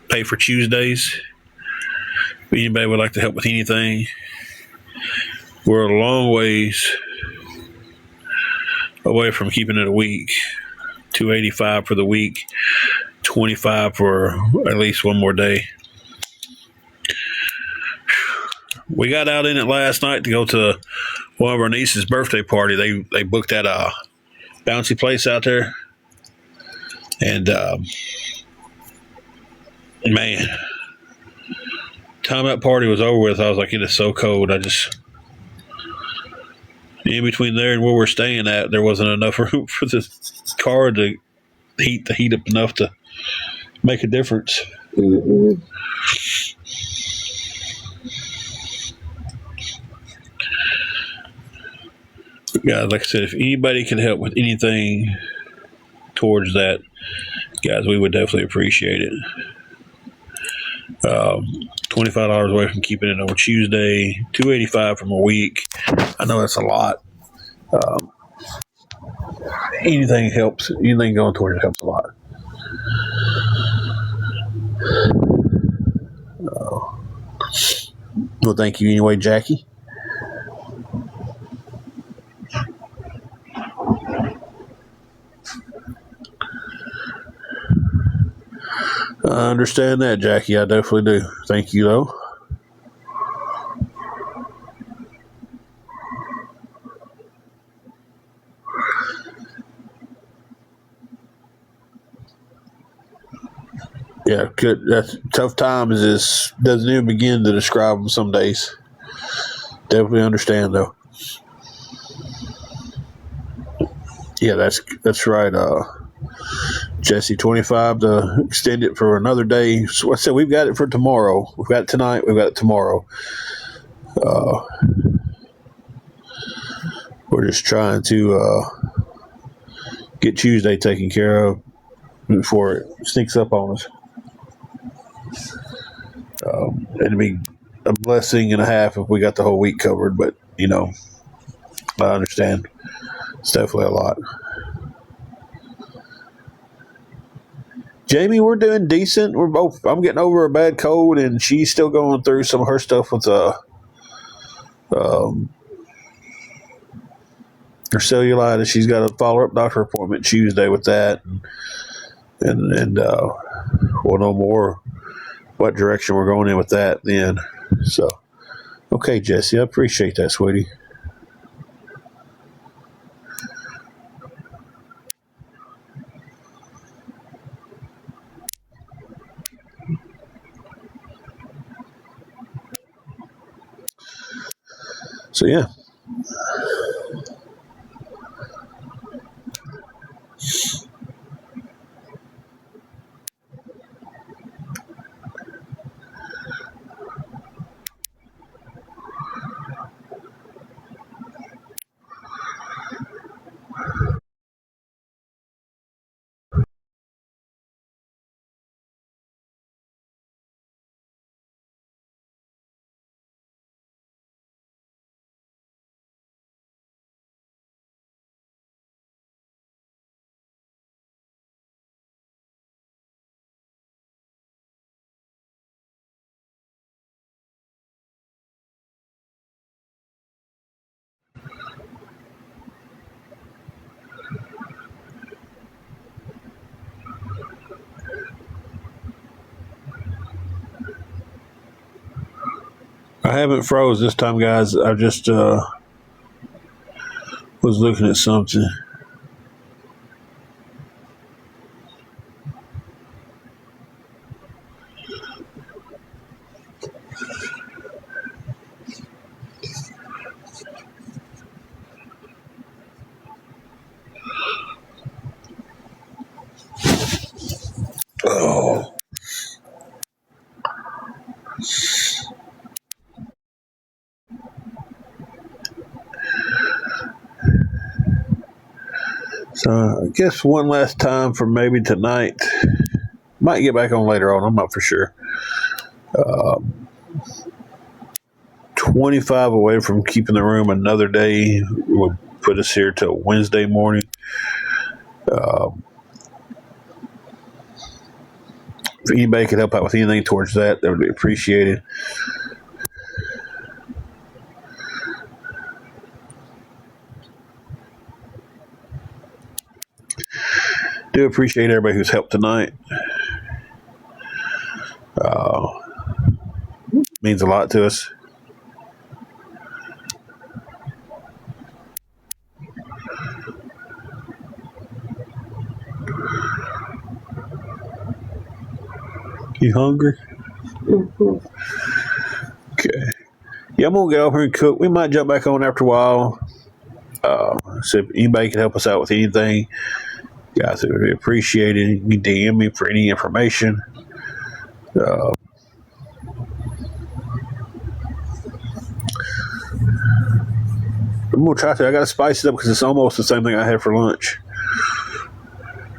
pay for Tuesdays. If anybody would like to help with anything, we're a long ways away from keeping it a week. $285 for the week, $25 for at least one more day. We got out in it last night to go to one of our niece's birthday party. They booked at a bouncy place out there, and man, time that party was over with, I was like, it is so cold. I just, in between there and where we're staying at, there wasn't enough room for the car to heat the heat up enough to make a difference. Mm-hmm. Yeah, like I said, if anybody can help with anything towards that, guys, we would definitely appreciate it. $25 away from keeping it on Tuesday, $285 from a week. I know that's a lot. Anything helps. Anything going towards it helps a lot. Well, thank you anyway, Jackie. I understand that, Jackie. I definitely do. Thank you, though. Yeah, good. That's tough times. Is doesn't even begin to describe them some days. Definitely understand, though. Yeah, that's right. Jesse, 25 to extend it for another day. So I said we've got it for tomorrow. We've got it tonight. We've got it tomorrow. We're just trying to get Tuesday taken care of before it sneaks up on us. It'd be a blessing and a half if we got the whole week covered, but I understand. It's definitely a lot. Jamie, we're doing decent. I'm getting over a bad cold, and she's still going through some of her stuff with her cellulitis. She's got a follow-up doctor appointment Tuesday with that, and we'll know more what direction we're going in with that then. So, okay, Jesse, I appreciate that, sweetie. So, yeah. I haven't froze this time, guys. I just was looking at something. Oh. So I guess one last time for maybe tonight. Might get back on later on. I'm not for sure. 25 away from keeping the room another day would put us here till Wednesday morning. If anybody could help out with anything towards that, that would be appreciated. Do appreciate everybody who's helped tonight. Means a lot to us. You hungry? Mm-hmm. Okay. Yeah, I'm gonna get over here and cook. We might jump back on after a while. So if anybody can help us out with anything, guys, it would be appreciated. You can DM me for any information. I'm gonna try to. I gotta spice it up because it's almost the same thing I had for lunch.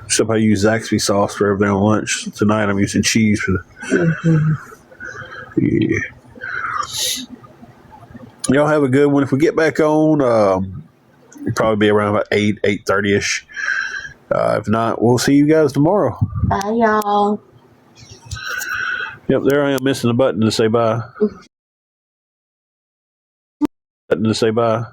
Except I use Zaxby sauce for everything on lunch. Tonight I'm using cheese for the. Yeah. Y'all have a good one. If we get back on, it'll probably be around about 8:30ish. If not, we'll see you guys tomorrow. Bye, y'all. Yep, there I am missing the button to say bye. Button to say bye.